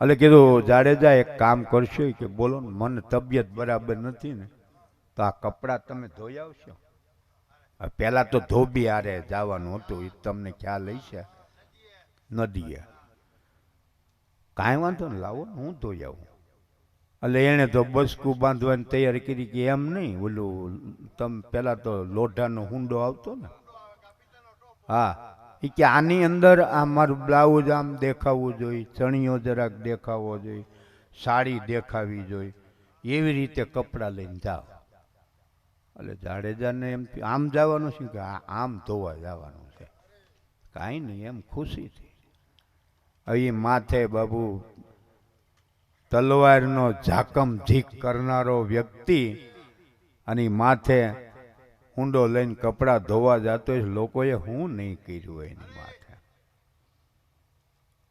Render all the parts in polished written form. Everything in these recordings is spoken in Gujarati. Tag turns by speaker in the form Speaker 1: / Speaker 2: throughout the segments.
Speaker 1: એટલે કીધું જાડેજા એક કામ કરશો કે બોલો ને, મને તબિયત બરાબર નથી ને, તો આ કપડાં તમે ધોઈ આવશો. પહેલાં તો ધોબી હારે જવાનું હતું, એ તમને ખ્યાલ હશે, નદીએ. કાંઈ વાંધો ને, લાવો ને હું ધોઈ આવું. એટલે એણે તો બસકું બાંધવાની તૈયારી કરી કે એમ નહીં, ઓલું તમે પહેલાં તો લોઢાનો હુંડો આવતો ને, હા, એ કે આની અંદર આ મારું બ્લાઉઝ આમ દેખાવું જોઈએ, ચણિયો જરાક દેખાવો જોઈએ, સાડી દેખાવી જોઈએ, એવી રીતે કપડાં લઈને જાઓ. એટલે જાડેજાને એમ આમ જવાનું છે કે આમ ધોવા જવાનું છે, કાંઈ નહીં એમ ખુશીથી. હવે માથે બાબુ તલવારનો ઝાકમ ઝીક કરનારો વ્યક્તિ અને માથે ઊંડો લઈને કપડાં ધોવા જતો હોય, લોકોએ હું નહીં કર્યું હોય એની માથે.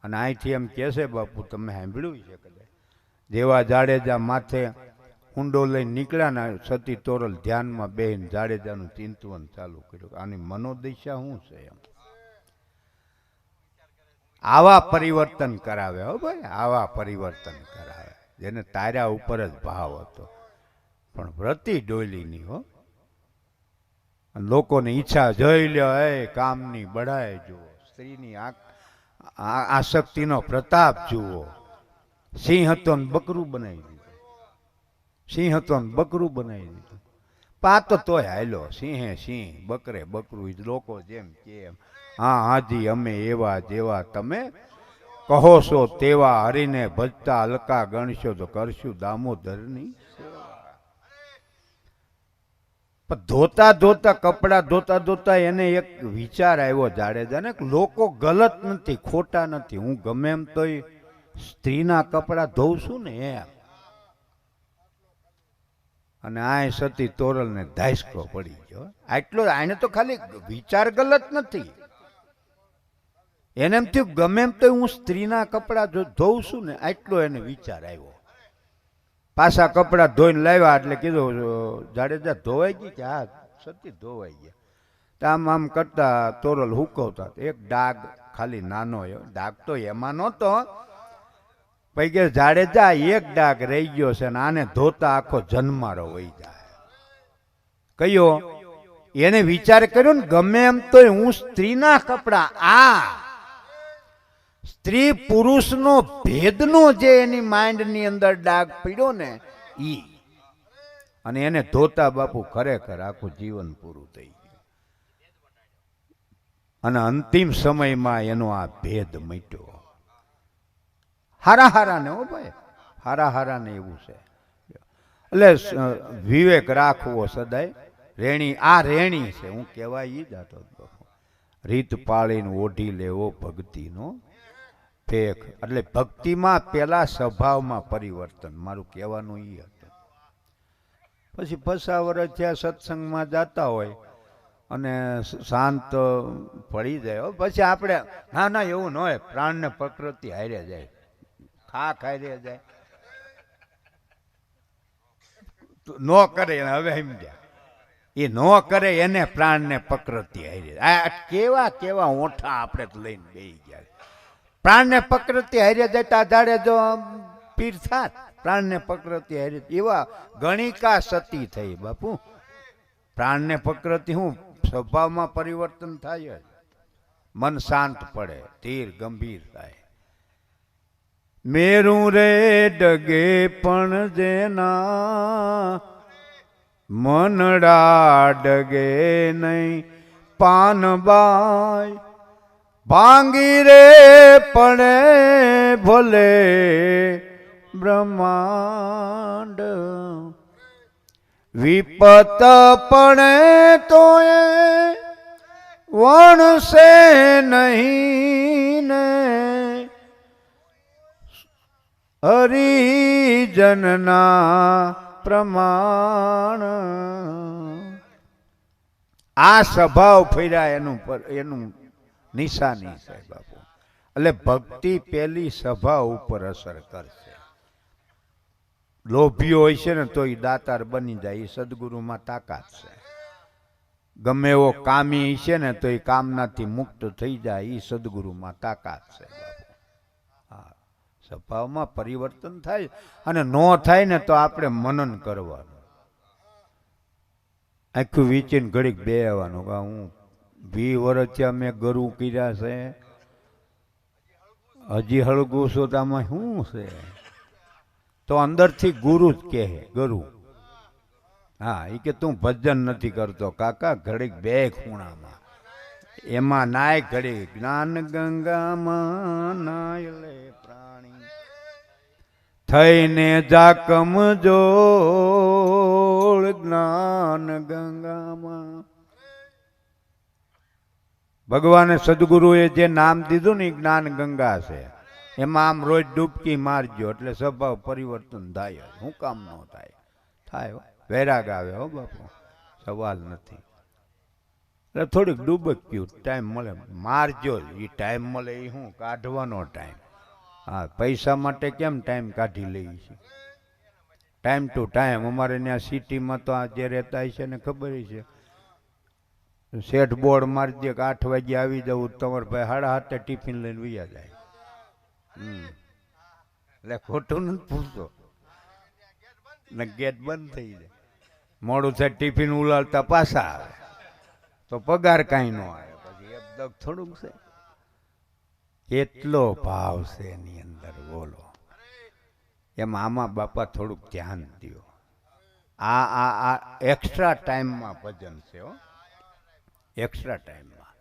Speaker 1: અને અહીંથી એમ કહેશે બાપુ, તમે સાંભળ્યું છે કદાચ, જેવા જાડેજા માથે ઊંડો લઈને નીકળ્યા ને, સતી તોરલ ધ્યાનમાં બેહીને જાડેજાનું ચિંતવન ચાલુ કર્યું, આની મનોદશા શું છે એમ. આવા પરિવર્તન કરાવે હો ભાઈ, આવા પરિવર્તન કરાવે, જેને તાર્યા ઉપર જ ભાવ હતો, પણ વ્રતિ ડોલીની હો. લોકોની ઈચ્છા જોઈ લ્યો, એ કામની બઢાઈ જુઓ, સ્ત્રીની આસક્તિનો પ્રતાપ જુઓ. સિંહ હતો ને બકરું બનાવી દીધું, સિંહ હતો ને બકરું બનાવી દીધું. પાતો તોય હાલો, સિંહે સિંહ, બકરે બકરું, લોકો જેમ કેમ. હા હાજી, અમે એવા જેવા તમે કહો છો તેવા, હરીને ભજતા હલકા ગણશો તો કરશું દામોદરની. ધોતા ધોતા કપડા ધોતા ધોતા એને એક વિચાર આવ્યો જાડેજાને, લોકો ગલત નથી, ખોટા નથી, હું ગમે એમ તો સ્ત્રીના કપડા ધોઉં છું ને એમ. અને આ સતી તોરલ ને ધાસકો પડી ગયો. આટલો આને તો ખાલી વિચાર ગલત નથી, એને એમ થયું ગમે એમ તો હું સ્ત્રીના કપડા ધોઉં છું ને, આટલો એને વિચાર આવ્યો. પાછા કપડાં ધોઈને લાવ્યા એટલે કીધું, જાડેજા ધોવાઈ ગઈ કે? હા સતી ધોવાઈ ગયા. તો આમ આમ કરતા તોરલ હુકવતા, એક ડાઘ ખાલી નાનો ડાઘ તો એમાં નહોતો, પછી કે જાડેજા એક ડાઘ રહી ગયો છે ને, આને ધોતા આખો જન્મારો વહી જાય. કયો? એને વિચાર કર્યો ને, ગમે એમ તો હું સ્ત્રીના કપડા, આ સ્ત્રી પુરુષનો ભેદનો જે એની માઇન્ડની અંદર ડાઘ પડ્યો ને ઈ, અને એને ધોતા બાપુ ખરેખર આખું જીવન પૂરું થઈ ગયું. અને અંતિમ સમયમાં એનો આ ભેદ મટ્યો. હારા હારા ને હો ભાઈ, હારા હારા ને એવું છે. એટલે વિવેક રાખવો સદાય. રેણી આ રેણી છે, હું કહેવાય ઈ જ હતો. રીત પાળીને ઓઢી લેવો ભક્તિનો ફેખ. એટલે ભક્તિમાં પેલા સ્વભાવમાં પરિવર્તન, મારું કહેવાનું ઈ હતું. પછી 50 વર્ષ થયા સત્સંગમાં જતા હોય અને શાંત પડી જાય, પછી આપણે ના ના એવું ન હોય, પ્રાણને પ્રકૃતિ હારે જાય, ખાઈ જાય, ન કરે હવે સમજ્યા, એ ન કરે એને પ્રાણને પ્રકૃતિ હારે. આ કેવા કેવા ઓઠા આપણે તો લઈને બેસી ગયા. પ્રાણને પ્રકૃતિ હારે જતા જાડે જો પીર થાત, પ્રાણને પ્રકૃતિ હારે એવા ગણિકા સતી થઈ બાપુ. પ્રાણને પ્રકૃતિ હું સ્વભાવમાં પરિવર્તન થાય, મન શાંત પડે, ધીર ગંભીર થાય. મેરું રે ડગે પણ જેના મનડા ડગે નહીં, પાનબાઈ ભાંગી રે પડે ભલે બ્રહ્માંડ, વિપત પડે તો એ વણશે નહીં ને, હરિજનના પ્રમાણ. આ સ્વભાવ ફર્યા એનું નિશાની છે બાપુ. એટલે ભક્તિ પેલી સ્વભાવ ઉપર અસર કરશે. લોભીઓ હોય છે ને તો એ દાતાર બની જાય, એ સદગુરુમાં તાકાત છે. ગમે એવો કામી છે ને તો એ કામનાથી મુક્ત થઈ જાય, એ સદગુરુમાં તાકાત છે બાપુ. હા, સ્વભાવમાં પરિવર્તન થાય અને ન થાય ને તો આપણે મનન કરવાનું, આખું વીચીને ઘડીક બે આવવાનું કે હું 20 વર્ષથી મેં ગરુ કર્યા છે, હજી હળગું છું તો આમાં શું છે? તો અંદરથી ગુરુ જ કહે, ગુરુ હા એ કે તું ભજન નથી કરતો કાકા, ઘડીક બે ખૂણામાં એમાં નાય, ઘડી જ્ઞાન ગંગામાં નાય લે પ્રાણી, થઈને જાકમ જોડ જ્ઞાન ગંગામાં. ભગવાને સદગુરુએ જે નામ દીધું ને જ્ઞાન ગંગા છે, એમાં આમ રોજ ડૂબકી મારજો એટલે સ્વભાવ પરિવર્તન થાય. શું કામ ન થાય? થાય, વૈરાગ આવે હો બાપુ, સવાલ નથી. એટલે થોડીક ડૂબક્યું ટાઈમ મળે મારજો, એ ટાઈમ મળે એ શું કાઢવાનો ટાઈમ. હા, પૈસા માટે કેમ ટાઈમ કાઢી લઈએ છીએ? Time to time. અમારે ત્યાં સિટીમાં તો આ જે રહેતા છે ને ખબર છે, શેઠ બોર્ડ મારી દે કે 8 વાગે આવી જવું, તમારે ભાઈ 7:30 ટિફિન લઈને વયા જાય. એટલે ખોટું નથી પૂછતો ને, ગેટ બંધ થઈ જાય, મોડું થાય ટિફિન ઉલાળતા પાછા આવે તો પગાર કાંઈ ન આવે. પછી એકદમ થોડુંક છે, કેટલો ભાવ છે એની અંદર બોલો. એમ આમાં બાપા થોડુંક ધ્યાન દો. આ એક્સ્ટ્રા ટાઈમમાં ભજન છે હો, એક્સ્ટ્રા ટાઈમમાં.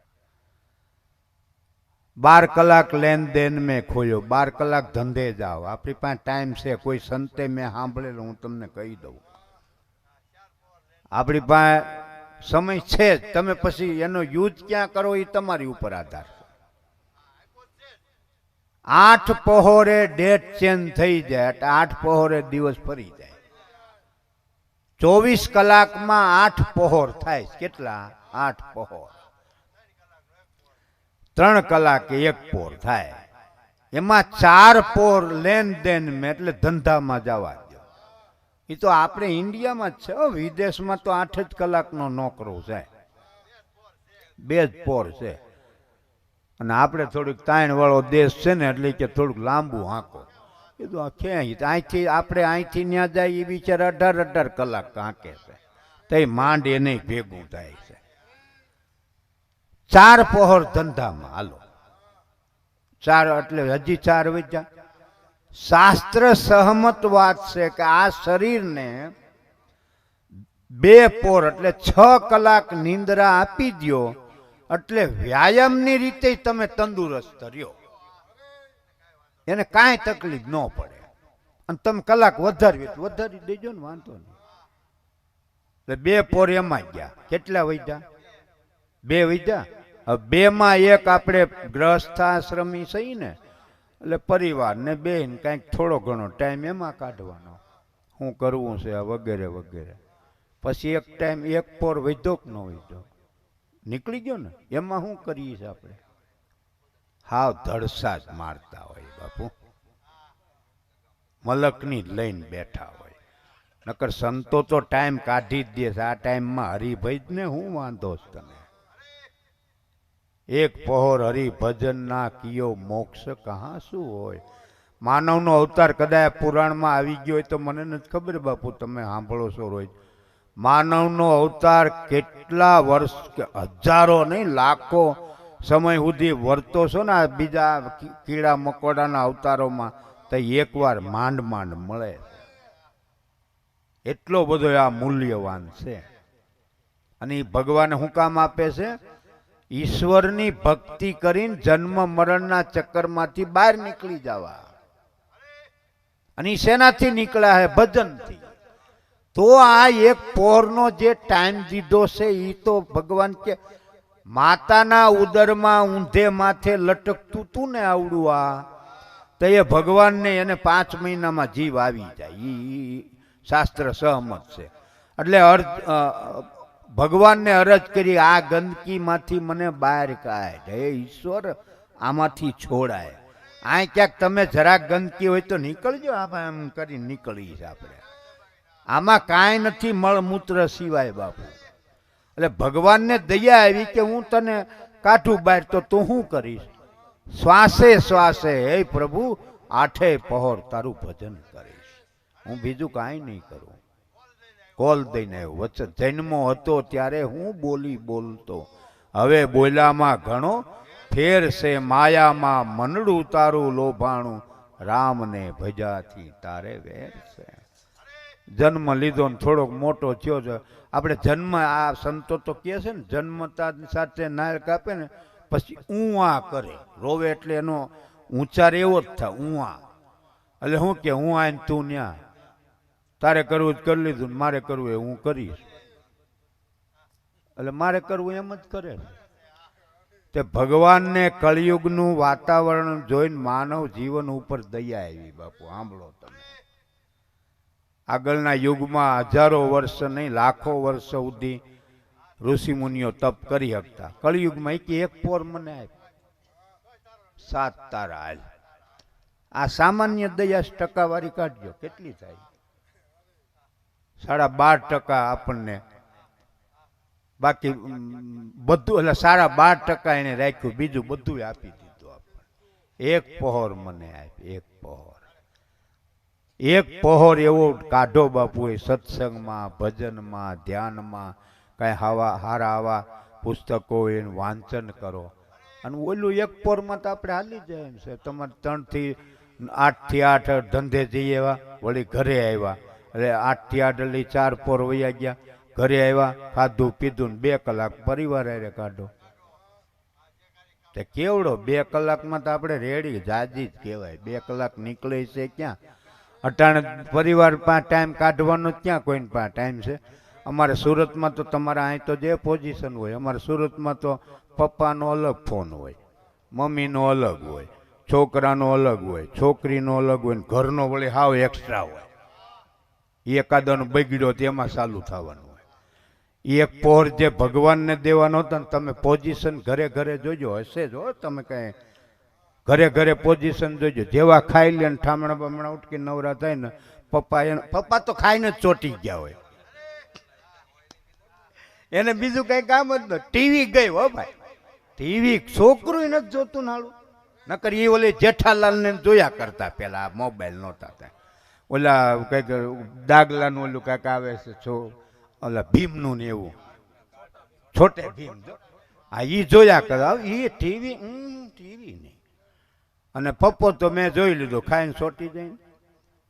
Speaker 1: 12 કલાક લેન દેન મેં ખોયો, 12 કલાક ધંધે જાઓ. આપણી પાસે ટાઈમ છે. કોઈ સંતે મેં સાંભળેલું હું તમને કહી દઉં, આપણી પાસે સમય છે જ. તમે પછી એનો યુઝ ક્યાં કરો એ તમારી ઉપર આધાર છે. 8 પહોરે ડેટ ચેન્જ થઈ જાય એટલે 8 પહોરે દિવસ ફરી જાય. 24 કલાકમાં 8 પહોર થાય. કેટલા? 8 પહોર. 3 કલાકે 1 પોર થાય. એમાં 4 પોર લેન દેન મેં એટલે ધંધામાં જવા દો. એ તો આપણે ઇન્ડિયામાં જ છે, વિદેશમાં તો 8 જ કલાકનો નોકરો છે, 2 જ પોર છે. અને આપણે થોડુંક તાણ વાળો દેશ છે ને એટલે કે થોડુંક લાંબુ હાંકો. કીધું ક્યાંય અહીંથી આપણે અહીંથી ત્યાં જાય એ બિચારા 18 કલાક હાંકે છે, તો એ માંડ એ નહીં ભેગું થાય છે. 4 પહોર ધંધામાં હાલો, 4 એટલે હજી 4 વધ્યા. શાસ્ત્ર સહમત વાત છે કે આ શરીરને 2 પોર એટલે 6 કલાક નિંદ્રા આપી દો એટલે વ્યાયામની રીતે તમે તંદુરસ્ત રહ્યો, એને કાંઈ તકલીફ ન પડે. અને તમે કલાક વધારી દેજો ને, વાંધો નહીં. એટલે 2 પોર એમાં ગયા. કેટલા વધ્યા? 2 વધ્યા. હવે 2 માં 1 આપણે ગ્રહસ્થાશ્રમી સહી ને, એટલે પરિવાર ને બેન કાંઈક થોડો ઘણો ટાઈમ એમાં કાઢવાનો, શું કરવું છે વગેરે વગેરે. પછી એક ટાઈમ 1 પોર વધ્યો કે ન વધ્યો? નીકળી ગયો ને. એમાં શું કરીએ છીએ આપણે? હાવ ધડસા જ મારતા હોય બાપુ, મલકની લઈને બેઠા હોય. નકર સંતો તો ટાઈમ કાઢી જ દે છે. આ ટાઈમમાં હરિભજ ને હું વાંધો છે તને? 1 પહોર હરિભજન ના કિયો મોક્ષ કહા શું હોય? માનવનો અવતાર કદાચ પુરાણમાં આવી ગયો હોય તો મને નથી ખબર બાપુ, તમે સાંભળો છો રોજ. માનવનો અવતાર કેટલા વર્ષ, હજારો નહીં લાખો સમય સુધી વર્તો છો ને બીજા કીડા મકોડાના અવતારોમાં, તો એકવાર માંડ માંડ મળે. એટલો બધો આ મૂલ્યવાન છે. અને એ ભગવાન શું કામ આપે છે? ઈશ્વરની ભક્તિ કરીને જન્મ મરણના ચક્કરમાંથી બહાર નીકળી જવા. અને શેનાથી નીકળ્યા હે? ભજનથી. તો આ 1 પહોરનો જે ટાઈમ દીધો છે એ તો ભગવાન કે માતાના ઉદરમાં ઊંધે માથે લટકતું તું ને આવડું, આ તો એ ભગવાનને એને 5 મહિનામાં જીવ આવી જાય. એ શાસ્ત્ર સહમત છે. એટલે ભગવાનને અરજ કરી આ ગંદકીમાંથી મને બહાર કાઢ, હે ઈશ્વર આમાંથી છોડાય. આ ક્યાંક તમે જરાક ગંદકી હોય તો નીકળજો. આમાં એમ કરી નીકળી છે આપણે. આમાં કાંઈ નથી મળમૂત્ર સિવાય બાપુ. એટલે ભગવાનને દયા આવી કે હું તને કાઢું બહાર, તો તું શું કરીશ? શ્વાસે શ્વાસે હે પ્રભુ આઠે પહોર તારું ભજન કરીશ. હું બીજું કાંઈ નહીં કરું. કોલ દઈને આવ્યો વચ્ચે જન્મો હતો ત્યારે હું બોલતો, હવે બોલ્યામાં ઘણો ફેર છે. માયામાં મનડું તારું લોભાણું, રામને ભજાથી તારે વેર છે. જન્મ લીધો ને થોડોક મોટો થયો છે. આપણે જન્મ, આ સંતો તો કહે છે ને, જન્મતા સાથે નાળ કાપે ને પછી ઊંઆ કરે, રોવે એટલે એનો ઉચ્ચાર એવો જ થાય, ઊંઆ. એટલે શું કે હું આને તું ન્યા, તારે કરવું જ કરી લીધું, મારે કરવું એ હું કરીશ. એટલે મારે કરવું એમ જ કરે. તે ભગવાનને કળિયુગનું વાતાવરણ જોઈને માનવ જીવન ઉપર દયા આવી. બાપુ સાંભળો તમે, આગળના યુગમાં હજારો વર્ષ નહીં લાખો વર્ષ સુધી ઋષિ મુનિઓ તપ કરી શકતા. કળિયુગમાં એક પોર મને આપ, 7 તારા હાલ. આ સામાન્ય દયા ટકાવારી કાઢજો, કેટલી થાય? 12.5% આપણને, બાકી બધું એટલે 12.5% એને રાખ્યું, બીજું બધું આપી દીધું આપણને. એક પહોર મને આપ, એક પહોર. એક પહોર એવો કાઢો બાપુએ, સત્સંગમાં, ભજનમાં, ધ્યાનમાં, કાંઈ હારા આવા પુસ્તકો એનું વાંચન કરો. અને ઓલું એક પોરમાં તો આપણે હાલી જાય એમ છે. તમારે 3 થી 8 થી 8 ધંધે જઈએ એવા, વળી ઘરે આવ્યા એટલે 8 થી 8 એટલે 4 પોર વયા ગયા. ઘરે આવ્યા, ખાધું પીધું, 2 કલાક પરિવાર હારે કાઢો. તે કેવડો 2 કલાકમાં તો આપણે રેડી જાજી જ કહેવાય. 2 કલાક નીકળે છે ક્યાં? અટાણે પરિવાર પાસે ટાઈમ કાઢવાનો ક્યાં કોઈને પાસે ટાઈમ છે? અમારે સુરતમાં તો તમારા અહીં તો જે પોઝિશન હોય, અમારે સુરતમાં તો પપ્પાનો અલગ ફોન હોય, મમ્મીનો અલગ હોય, છોકરાનો અલગ હોય, છોકરીનો અલગ હોય, ઘરનો વળી હાવ એક્સ્ટ્રા હોય. એકાદાનો બગડ્યો તેમાં ચાલુ થવાનું હોય. એક પોર જે ભગવાનને દેવાનો હતો ને, તમે પોઝિશન ઘરે ઘરે જોજો, હશે જ હો. તમે કઈ ઘરે ઘરે પોઝિશન જોજો. જેવા ખાઈ લે ને ઠામણા બમણા ઉઠકી નવરા થાય ને, પપ્પા તો ખાઈને જ ચોટી ગયા હોય, એને બીજું કઈ કામ જ ન. ટીવી ગઈ હો ભાઈ, ટીવી છોકરું નથી જોતું નાળું. નકર એ ઓલે જેઠાલાલ ને જોયા કરતા પેલા, મોબાઈલ નહોતા ત્યાં. ઓલા કઈક દાગલાનું ઓલું કાંઈક આવે છે, ઓલા ભીમનું ને એવું, છોટે ભીમ, હા એ જોયા કરતા. એ ટીવી નહીં. અને પપ્પો તો મેં જોઈ લીધો, ખાઈને ચોટી જાય.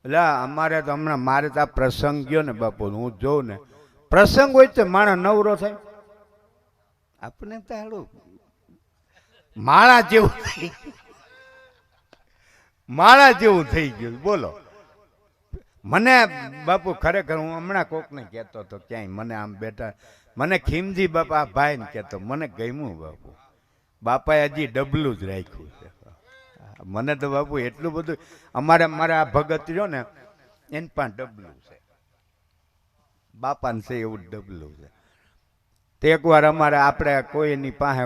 Speaker 1: એટલે અમારે તો હમણાં, મારે તો આ પ્રસંગ ગયો ને બાપુ, હું જોઉં ને પ્રસંગ હોય તો માણસ નવરો થાય. આપણે તો હાલું માળા જેવું માળા જેવું થઈ ગયું. બોલો, મને બાપુ ખરેખર, હું હમણાં કોકને કહેતો હતો ક્યાંય, મને આમ બેઠા, મને ખીમજી બાપા ભાઈ ને કહેતો, મને ગમ્યું બાપુ. બાપાએ હજી ડબલું જ રાખ્યું છે. મને તો બાપુ એટલું બધું, મારા ભગત રહ્યો ને એને પણ ડબલું છે, બાપાને છે એવું ડબલું છે. તે એકવાર અમારે આપણે કોઈની પાસે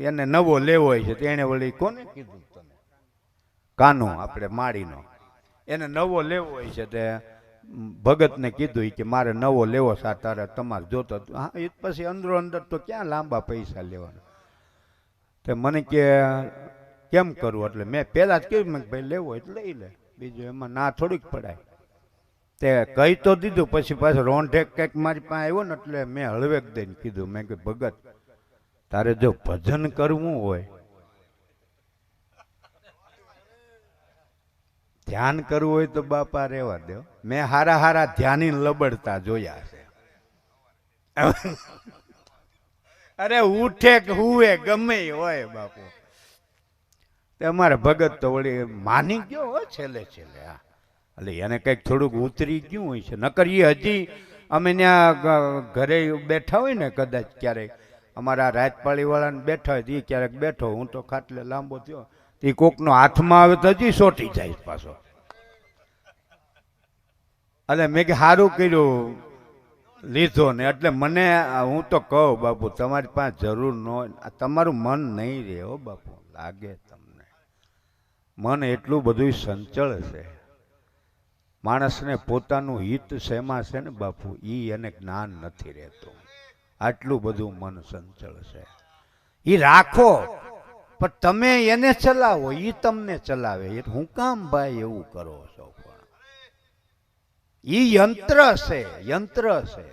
Speaker 1: એને નવો લેવો હોય છે, તો એને વળી કોને કીધું તમે? કાનો, આપણે માળીનો, એને નવો લેવો હોય છે. તે ભગતને કીધું કે મારે નવો લેવો છે, તારે તમારે જોતો. હા, એ પછી અંદરો અંદર તો ક્યાં લાંબા પૈસા લેવાના. તે મને કે કેમ કરવું? એટલે મેં પહેલાં જ કહ્યું, મેં ભાઈ લેવો એટલે લઈ લે, બીજું એમાં ના થોડીક પડાય. તે કહી તો દીધું, પછી પાછું રોંઢેક કંઈક મારી પાસે આવ્યો ને, એટલે મેં હળવેક દઈને કીધું, મેં કે ભગત તારે જો ભજન કરવું હોય, ધ્યાન કરવું હોય તો બાપા રહેવા દો. મેં હારા ધ્યાની લબડતા જોયા છે. અરે ઉઠે કે હુએ ગમે હોય બાપુ. અમારે ભગત તો વળી માની ગયો હોય છેલ્લે. હા, એટલે એને કંઈક થોડુંક ઉતરી ગયું હોય છે. નકર એ હજી અમે ત્યાં ઘરે બેઠા હોય ને, કદાચ ક્યારેક અમારા રાજપાળીવાળાને બેઠા હોય, એ ક્યારેક બેઠો, હું તો ખાટલે લાંબો થયો, એ કોકનો હાથમાં આવે તો હજી સોટી જાય પાછો. એટલે મેં કે સારું કર્યું લીધો ને. એટલે મને, હું તો કહું બાપુ, તમારી પાસે જરૂર ન હોય, તમારું મન નહીં રહે હો બાપુ. લાગે તમને મન એટલું બધું સંચળ છે. માણસને પોતાનું હિત શેમાં છે ને બાપુ, એ એને જ્ઞાન નથી રહેતું. આટલું બધું મન સંચળ છે. એ રાખો, પણ તમે એને ચલાવો, એ તમને ચલાવે. એ હું કામ ભાઈ એવું કરો છો? પણ એ યંત્ર છે, યંત્ર છે.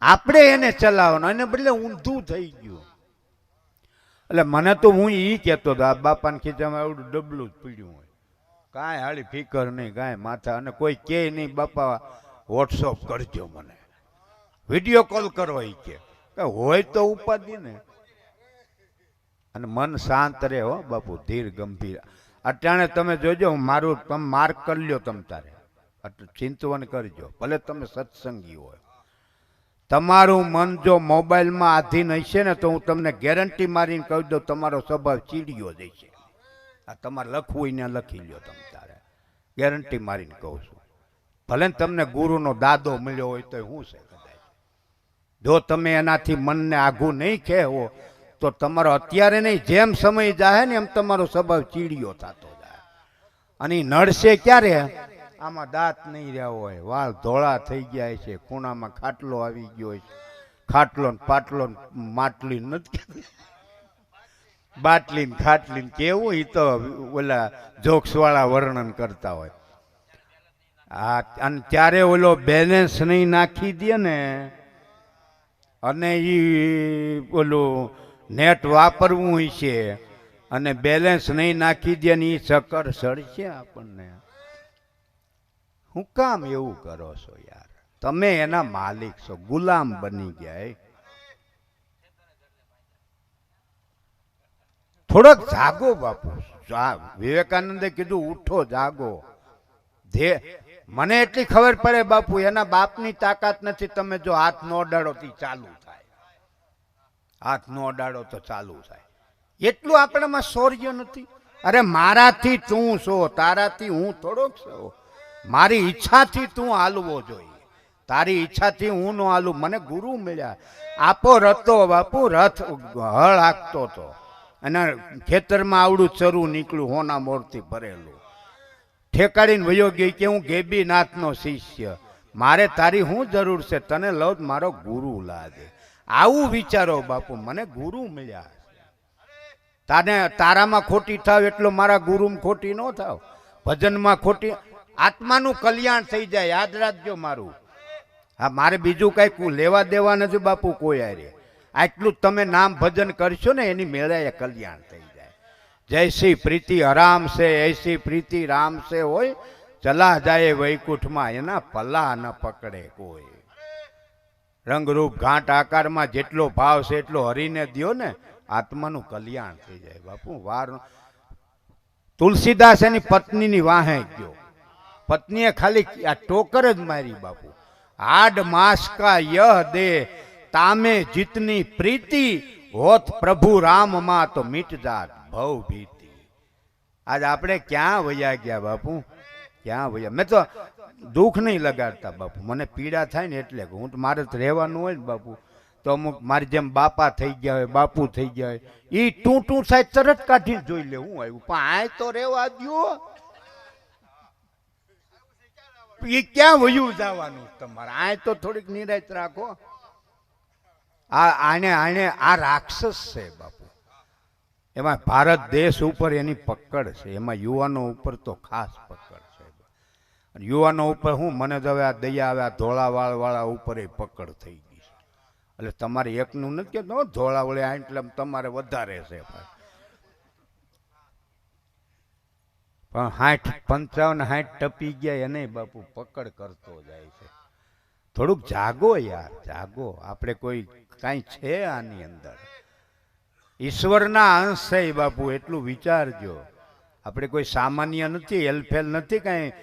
Speaker 1: આપણે એને ચલાવવાનું, એને બદલે ઊંધું થઈ ગયું. એટલે મને તો હું એ કહેતો હતો, આ બાપાને ખીચામાં આવડું ડબલું જ પીડ્યું હોય, કાંઈ હાળી ફિકર નહીં, કાંઈ માથા, અને કોઈ કે નહીં બાપા વોટ્સઅપ કરજો, મને વિડીયો કોલ કરો, એ કે હોય તો ઉપાધિ ને. અને મન શાંત રહે હો બાપુ, ધીર ગંભીર. અટાણે તમે જોજો, મારું તમે માર્ક કરી લ્યો, તમ તારે ચિંતવન કરજો, ભલે તમે સત્સંગી હોય. તમારું મન જો મોબાઈલમાં આધીન હશે ને, તો હું તમને ગેરંટી મારીને કહી દઉં, તમારો સ્વભાવ ચીડિયો જ હશે. આ તમારે લખવું ને લખી લ્યો તમ તારે, ગેરંટી મારીને કહું છું. ભલે ને તમને ગુરુનો દાદો મળ્યો હોય તો શું છે, કદાચ જો તમે એનાથી મનને આઘું નહીં ખેવો તો તમારો અત્યારે નહીં, જેમ સમય જાય ને એમ તમારો સ્વભાવ ચીડિયો થતો જાય. અને એ નડશે ક્યારે? આમાં દાંત નહીં રહ્યા હોય, વાળ ધોળા થઈ ગયા છે, ખૂણામાં ખાટલો આવી ગયો છે, ખાટલો ને પાટલો માટલી નથી, બાટલી ને ખાટલી કેવું, એ તો ઓલા જોક્સ વાળા વર્ણન કરતા હોય. હા, અને ત્યારે ઓલો બેલેન્સ નહીં નાખી દે ને, અને એ ઓલું નેટ વાપરવું છે, અને બેલેન્સ નહીં નાખી દે ને એ ચક્કર સડશે આપણને. હું કામ એવું કરો છો યાર? તમે એના માલિક છો, ગુલામ બની ગયા. થોડોક જાગો બાપુ. વિવેકાનંદે કીધું ઉઠો જાગો. મને એટલી ખબર પડે બાપુ, એના બાપની તાકાત નથી. તમે જો હાથ નો અડાડો તો ચાલુ થાય, હાથ નો અડાડો તો ચાલુ થાય. એટલું આપણામાં શૌર્ય નથી. અરે મારાથી તું છો, તારાથી હું થોડોક છો. મારી ઈચ્છાથી તું હાલવો જોઈએ, તારી ઈચ્છાથી હું નો હાલું. મને ગુરુ મળ્યા, આપો રતો બાપુ, રથ હળ હાંકતો હતો, અને ખેતરમાં આવડું ચરું નીકળ્યું, હોના મોરથી ભરેલું. ઠેકાડીને વયો ગઈ કે હું ગેબીનાથનો શિષ્ય, મારે તારી શું જરૂર છે? તને લઉં મારો ગુરુ લાગે. આવું વિચારો બાપુ, મને ગુરુ મળ્યા. તારામાં ખોટી થાવ એટલો મારા ગુરુમાં ખોટી ન થાવ. ભજનમાં ખોટી, આત્માનું કલ્યાણ થઈ જાય, યાદ રાખજો મારું. હા, મારે બીજું કઈ લેવા દેવા નથી બાપુ કોઈ આરે. આટલું તમે નામ ભજન કરશો ને, એની મેળાએ કલ્યાણ થઈ જાય. જૈસી પ્રીતિ હરામ છે, એસી પ્રીતિ રામ છે હોય, ચલા જાય વૈકુંઠમાં, એના પલ્લા ન પકડે કોઈ. રંગરૂપ ઘાટ આકારમાં જેટલો ભાવ છે એટલો હરીને દ્યો ને, આત્માનું કલ્યાણ થઈ જાય બાપુ. વાર તુલસીદાસ એની પત્નીની વાહે ગયો, પત્નીએ ખાલી આ ટોકર જ મારી બાપુ. હાડ માસ કા યહ દે તામે જીતની પ્રીતિ, હોત પ્રભુ રામ માં તો મિટ જાત ભવ ભીતિ. આજ આપણે ક્યાં વયા ગયા બાપુ, ક્યાં વયા? મેં તો દુઃખ નહીં લગાડતા બાપુ, મને પીડા થાય ને એટલે. હું તો મારે તો રહેવાનું હોય ને બાપુ, તો અમુક મારી જેમ બાપા થઈ ગયા હોય, બાપુ થઈ ગયા હોય, એ ટૂં સાહેબ તરત કાઢીને જોઈ લે હું આવ્યું. પણ આ તો રહેવા દો, એ ક્યાં વયું જવાનું તમારે? આ તો થોડીક નિરાશ રાખો. આને આ રાક્ષસ છે બાપુ. એમાં ભારત દેશ ઉપર એની પકડ છે, એમાં યુવાનો ઉપર તો ખાસ પકડ છે. યુવાનો ઉપર હું, મને તો હવે આ દયા આવે, આ ધોળાવાળ વાળા ઉપર એ પકડ થઈ ગઈ છે. એટલે તમારે એકનું નથી કહેતો, ધોળાવળે આ એટલે તમારે વધારે છે ભાઈ. પણ 60 55 60 ટપી ગયા એને બાપુ પકડ કરતો જાય છે. થોડુંક જાગો યાર, જાગો. આપણે કોઈ કાંઈ છે આની અંદર, ઈશ્વરના અંશ છે બાપુ, એટલું વિચારજો. આપણે કોઈ સામાન્ય નથી, હેલફેલ નથી, કાંઈ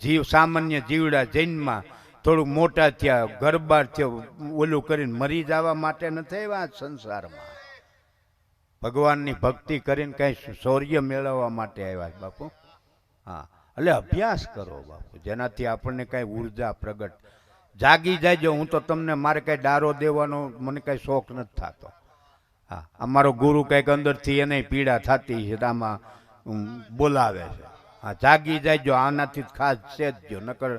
Speaker 1: જીવ સામાન્ય જીવડા જૈનમાં થોડુંક મોટા થયા, ગરબાર થયો, ઓલું કરીને મરી જવા માટે નથી આવ્યા સંસારમાં. ભગવાનની ભક્તિ કરીને કાંઈ શૌર્ય મેળવવા માટે આવ્યા બાપુ. હા, એટલે અભ્યાસ કરો બાપુ, જેનાથી આપણને કાંઈ ઉર્જા પ્રગટ. જાગી જાયજો. હું તો તમને, મારે કાંઈ ડારો દેવાનો મને કાંઈ શોખ નથી થતો. હા, અમારો ગુરુ કંઈક અંદરથી એને પીડા થતી છે, આમાં બોલાવે છે. હા, જાગી જાયજો, આનાથી ખાસ સેજજો. નકર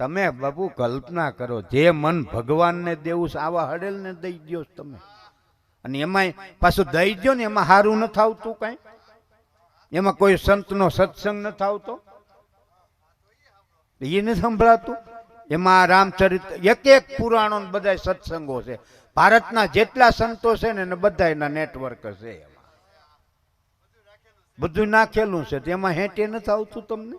Speaker 1: તમે બાપુ કલ્પના કરો, જે મન ભગવાનને દેવું છે આવા હડેલને દઈ દો તમે. અને એમાંય પાછું દઈ દો ને એમાં સારું નથી આવતું કાંઈ, એમાં કોઈ સંતનો સત્સંગ નથી આવતો, એ નથી સંભળાતું. એમાં રામચરિત એક એક પુરાણો બધા સત્સંગો છે, ભારતના જેટલા સંતો છે ને બધા એના નેટવર્ક છે, એમાં બધું નાખેલું છે. તેમાં હેંટે નથી આવતું તમને.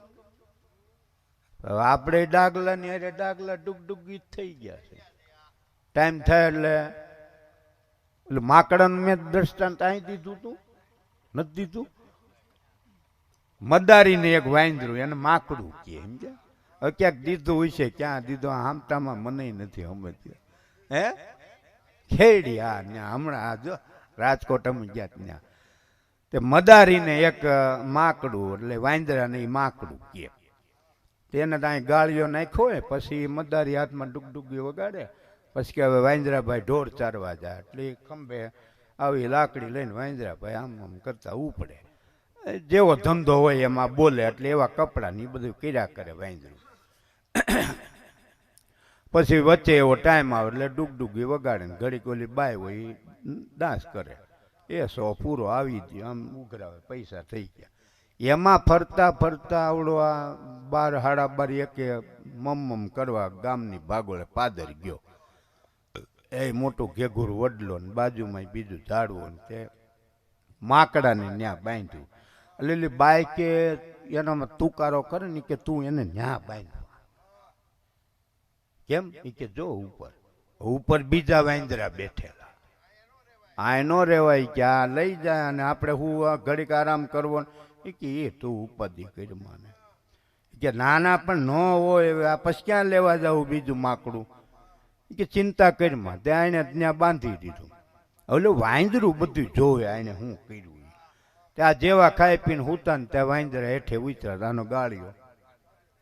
Speaker 1: આપણે ડાગલા ની અરે ડાગલા ડુગડુગી થઈ ગયા છે. ટાઈમ થાય એટલે માકડાનું મેં દ્રષ્ટાંત અહીં દીધું હતું, નથી દીધું. મદારીને એક વાંદરું એને માકડું કહે, સમજ્યા? હવે ક્યાંક દીધું હોય છે, ક્યાં દીધું આમતામાં મને નથી સમજ્યા. હે ખેડી, હા ત્યાં હમણાં જો રાજકોટ અમે ગયા ત્યાં તે મદારીને એક માકડું એટલે વાંદરાને એ માકડું કહે. તેને ત્યાં ગાળીઓ નાખ્યો હોય પછી મદારી હાથમાં ડુગડુગી વગાડે, પછી કે હવે વાંદરાભાઈ ઢોર ચારવા જાય, એટલે ખંભે આવી લાકડી લઈને વાંદરાભાઈ આમ આમ કરતા ઉપડે. જેવો ધંધો હોય એમાં બોલે, એટલે એવા કપડાં ને એ બધું કર્યા કરે વાંદરું. પછી વચ્ચે એવો ટાઈમ આવે એટલે ડુગડુગી વગાડે ને ઘડીક ઓલી બાય હોય એ ડાન્સ કરે. એ સો પૂરો આવી ગયો, આમ ઉઘરાવે, પૈસા થઈ ગયા. એમાં ફરતા ફરતા આવડો આ 12 સાડા 12 એકે મમ કરવા ગામની ભાગોળે પાદર ગયો. એ મોટું ઘેઘુર વડલો ને બાજુમાં બીજું ઝાડવું ને તે માકડાને ન્યા બાંધ્યું. એટલે બાઈ કે એનામાં તુકારો કરે ને કે તું એને ન્યા બાંધવા કેમ? એ કે જો ઉપર ઉપર બીજા વાંદરા બેઠેલા, આ નો રેવાય કે આ લઈ જાય અને આપણે હું ઘડીક આરામ કરવો. એ કે એ તું ઉપાધિ કરી માને કે નાના પણ ન હોય, આ પછી ક્યાં લેવા જવું બીજું માકડું? કે ચિંતા કરીમાં ત્યાં એને ત્યાં બાંધી દીધું. હવે વાંદરું બધું જોવે આને શું કર્યું. ત્યાં જેવા ખાઈ પીને હુતા ને ત્યાં વાંદરા હેઠે ઉતરા, આનો ગાળીઓ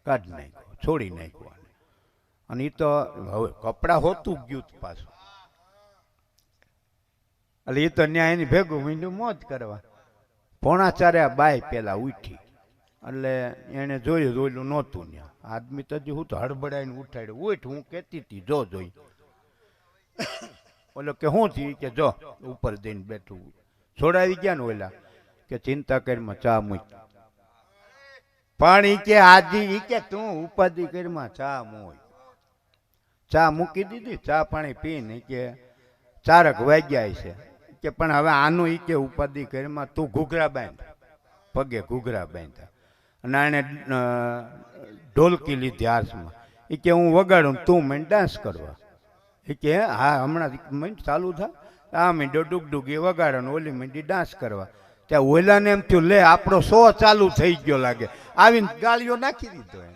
Speaker 1: કાઢી નાખ્યો, છોડી નાખ્યો. અને એ તો હવે કપડા હોતું ગયું પાછું, એટલે એ તો ત્યાં એની ભેગું મીંડું મોજ કરવા. 3:45 બાય પેલા ઉઠી એટલે એને જોયું જોયેલું નહોતું. ત્યાં આદમી તો હું તો હડબડાઈને ઉઠાડ્યું, ઉઠ હું કહેતી હતી જો જોઈ. ઓલો કે શું થયું? કે જો ઉપર જઈને બેઠું. છોડાવી ગયા ને ઓલા કે ચિંતા કરીમાં ચા મૂક. પણ એ કે આજી એ કે તું ઉપાધિ કરીમાં ચા મૂક. ચા મૂકી દીધી, ચા પાણી પીને કે 4 વાગ્યા છે કે પણ હવે આનું એ કે ઉપાધિ કરીમાં તું ઘૂઘરા બાંધ, પગે ઘૂઘરા બાંધ્યા અને આને ઢોલકી લીધી હાથમાં. એ કે હું વગાડું તું મને ડાન્સ કરવા. એ કે હા હમણાં મિનિટ ચાલુ થાય. આ મીંડો ડુગડુગી વગાડો ને ઓલી મીંડી ડાન્સ કરવા. ત્યાં ઓલાને એમ થયું લે આપણો શો ચાલુ થઈ ગયો લાગે, આવીને ગાળીઓ નાખી દીધો એને.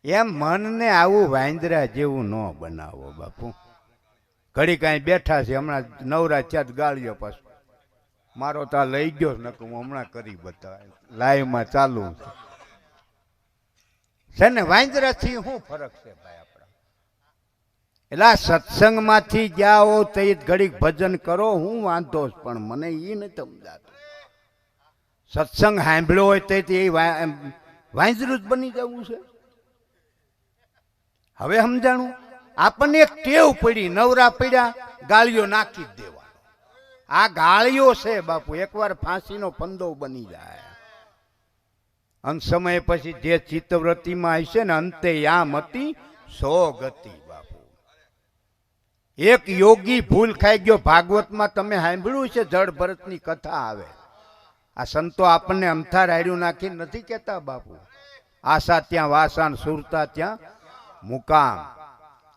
Speaker 1: એમ મનને આવું વાંદરા જેવું ન બનાવો બાપુ. ઘડી કાંઈ બેઠા છે હમણાં નવરા થયા ગાળીઓ પાછું મારો તો લઈ ગયો નકું હું હમણાં કરી બતાવે લાઈવમાં ચાલુ છે ને. વાંદરાથી શું ફરક છે ભાઈ આપણા? એટલે સત્સંગમાંથી ગયા હો તો ઘડીક ભજન કરો, હું વાંધો પણ મને એ નથી સમજાતું. સત્સંગ સાંભળ્યો હોય તો એ વાંદરું જ બની જવું છે. હવે સમજાણું? આપણને એક ટેવ પડી, નવરા પડ્યા ગાળીઓ નાખી જ દેવા. આ ગાળીઓ છે બાપુ, એકવાર ફાંસીનો ફંદો બની જાય. અંત સમય પછી જે ચિત્તવૃત્તિમાં હશે ને અંતે યામ હતી સો ગતિ બાપુ. એક યોગી ભૂલ ખાઈ ગયો. ભાગવતમાં તમે સાંભળ્યું છે જળ ભરતની કથા આવે. આ સંતો આપણને અમથા રાયડું નાખી નથી કહેતા બાપુ. આશા ત્યાં વાસાન સુરતા ત્યાં મુકામ.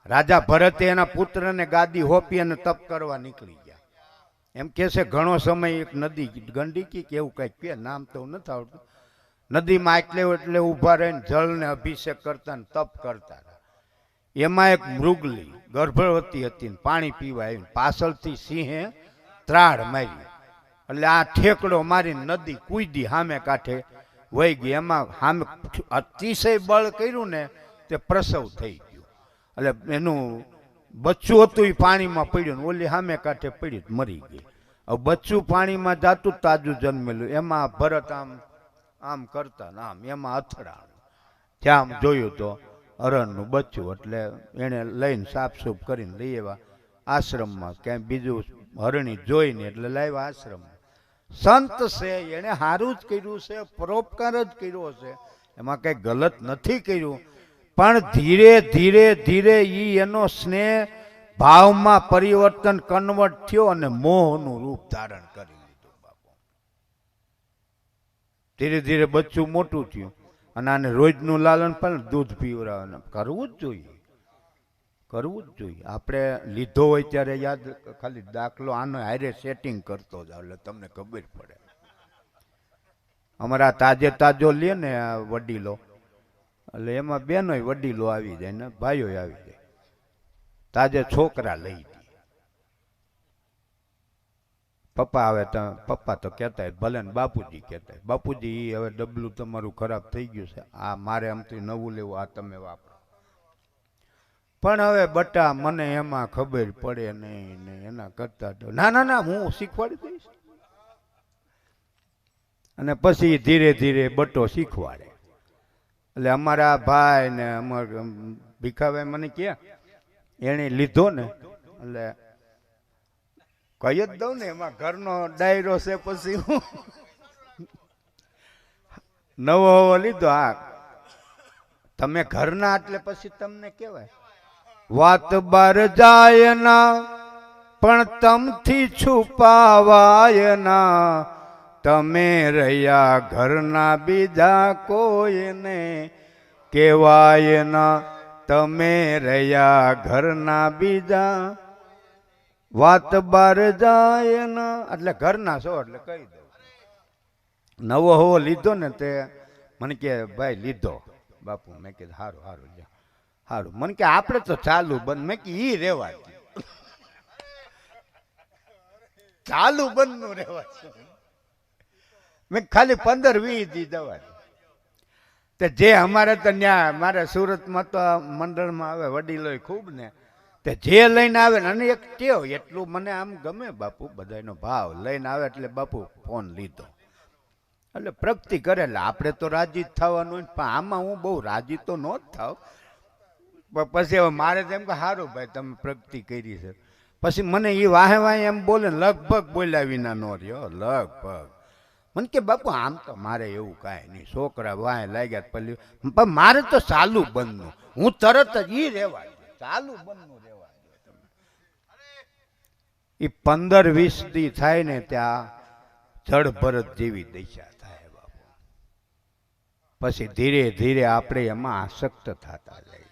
Speaker 1: રાજા ભરતે એના પુત્રને ગાદી હોપી અને તપ કરવા નીકળી ગયા. એમ કે છે ઘણો સમય એક નદી ગંડકી કે એવું કંઈક કે નામ તો નથી આવડતું. નદીમાં એટલે ઊભા રહીને જળને અભિષેક કરતા ને તપ કરતા. એમાં એક મૃગલી ગર્ભવતી હતી, પાણી પીવા આવી. પાછળથી સિંહે ત્રાડ મારી એટલે આ ઠેકડો મારીને નદી કૂદી સામે કાંઠે વહી ગઈ. એમાં સામે અતિશય બળ કર્યું ને તે પ્રસવ થઈ ગયો. એટલે એનું બચ્ચું હતું એ પાણીમાં પડ્યું ને ઓલી સામે કાંઠે પડી મરી ગઈ. હવે બચ્ચું પાણીમાં જાતું તાજું જન્મેલું. એમાં ભરત આમ આમ કરતા ને આમ એમાં અથડાણું. ત્યાં આમ જોયું તો હરણનું બચ્ચું. એટલે એને લઈને સાફ સૂફ કરીને લઈ આવ્યા. આશ્રમમાં ક્યાંય બીજું હરણી જોઈને એટલે લાવ્યા આશ્રમમાં. સંત છે એને સારું જ કર્યું છે, પરોપકાર જ કર્યો છે, એમાં કંઈ ગલત નથી કર્યું. પણ ધીરે ધીરે ધીરે એનો સ્નેહ ભાવમાં પરિવર્તન કન્વર્ટ થયો અને મોહનું રૂપ ધારણ કરી લીધું બાપુ. ધીરે ધીરે બચ્ચું મોટું થયું અને આને રોજનું લાલન પણ દૂધ પીવડાવવાનું કરવું જ જોઈએ, કરવું જ જોઈએ. આપણે લીધો હોય ત્યારે યાદ ખાલી દાખલો આનો હારે સેટિંગ કરતો જાવ એટલે તમને ખબર પડે. અમારા તાજે તાજો લે ને આ વડીલો, એટલે એમાં બેનોય વડીલો આવી જાય ને ભાઈઓ આવી જાય. તાજે છોકરા લઈ દે. પપ્પા આવે તો પપ્પા તો કહેતા ભલે ને બાપુજી કહેતા, બાપુજી હવે ડબલું તમારું ખરાબ થઈ ગયું છે, આ મારે આમથી નવું લેવું, આ તમે વાપરો. પણ હવે બટા મને એમાં ખબર પડે નહીં ને એના કરતા તો ના ના ના હું શીખવાડી દઈશ. અને પછી ધીરે ધીરે બટો શીખવાડે. એટલે અમારા ભાઈ ને અમારા ભીખાભાઈ મને કહે એને લીધો ને એટલે કહી જ દઉં ને એમાં ઘરનો ડાયરો છે. પછી હું નવો લીધો. હા તમે ઘરના એટલે પછી તમને કહેવાય વાત બાર જાય ના પણ તમથી છુપાવાય ના, તમે રહ્યા ઘરના બીજા કોઈને કહેવાય ના, તમે રહ્યા ઘરના બીજા. વાત બાર જાય ના એટલે ઘરના છો એટલે કહી દઉં. નવો હોવો લીધો ને તે મને કે ભાઈ લીધો બાપુ. મેં કીધું સારું સારું જા સારું. મને કે આપણે તો ચાલુ બંધ. મેં કે ઈ રેવા ચાલુ બંધ નું રેવા. મેં ખાલી 15-20 દી દવા. તે જે અમારે તો ત્યાં મારે સુરતમાં તો મંડળમાં આવે વડીલો ખૂબ ને, તે જે લઈને આવે ને અને એક ટેવ એટલું મને આમ ગમે બાપુ બધાનો ભાવ લઈને આવે એટલે બાપુ ફોન લીધો એટલે પ્રગતિ કરે. એટલે આપણે તો રાજી જ થવાનું હોય, પણ આમાં હું બહુ રાજી તો ન જ થાવ. પછી હવે મારે તો એમ કે સારું ભાઈ તમે પ્રગતિ કરી છે. પછી મને એ વાહે વાહે એમ બોલે લગભગ બોલ્યા વિના ન રહ્યો લગભગ. મને કે બાપુ આમ તો મારે એવું કાંઈ નહીં, છોકરા વાહે લાગ્યા પેલી પણ મારે તો ચાલુ બંધનું. હું તરત જ ઈ રેવા ચાલુ બંધનું રેવા દો. એ 15-20 દી થાય ને ત્યાં જળ ભરત જેવી દશા થાય બાપુ. પછી ધીરે ધીરે આપણે એમાં આસક્ત થતા જાય.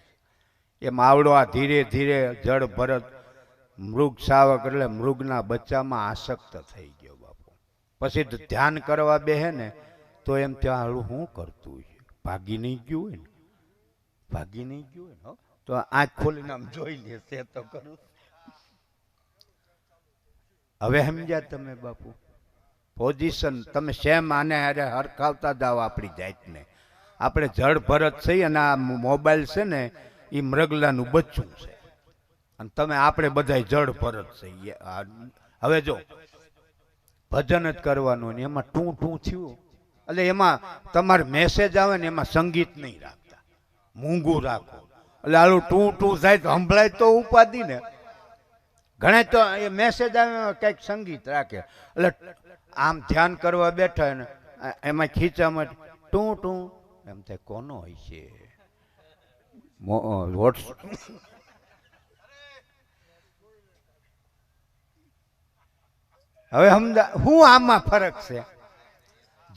Speaker 1: એમ આવડો આ ધીરે ધીરે જળ ભરત મૃગ શાવક એટલે મૃગના બચ્ચામાં આસક્ત થઈ ગયો બાપુ. પછી ધ્યાન કરવા બેહે ને તો એમ ત્યાં હાલું શું કરતું હોય, ભાગી નહીં ગયું હોય ને, ભાગી નહીં ગયું હોય ને તો આંખ ખોલીને આમ જોઈ લે તો કરું. હવે સમજ્યા તમે બાપુ પોઝિશન. તમે સેમ આને અરે હરખાવતા જાઓ આપણી જાતને. આપણે જળ ભરત થઈ અને આ મોબાઈલ છે ને એ મૃગલાનું બચ્ચું છે અને તમે આપણે બધા જળ ભરત છીએ. હવે જો ભજન જ કરવાનું ને એમાં ટું ટું થયું એટલે એમાં તમારે મેસેજ આવે ને એમાં સંગીત નહીં રાખતા, મૂંગું રાખો. એટલે આલું ટું ટું થાય તો સંભળાય તો ઉપાધિ ને. ઘણા તો એ મેસેજ આવે કંઈક સંગીત રાખે એટલે આમ ધ્યાન કરવા બેઠા ને એમાં ખીચામાં ટું ટું એમ થાય કોનો હોય છે હવે સમજા હું આમાં ફરક છે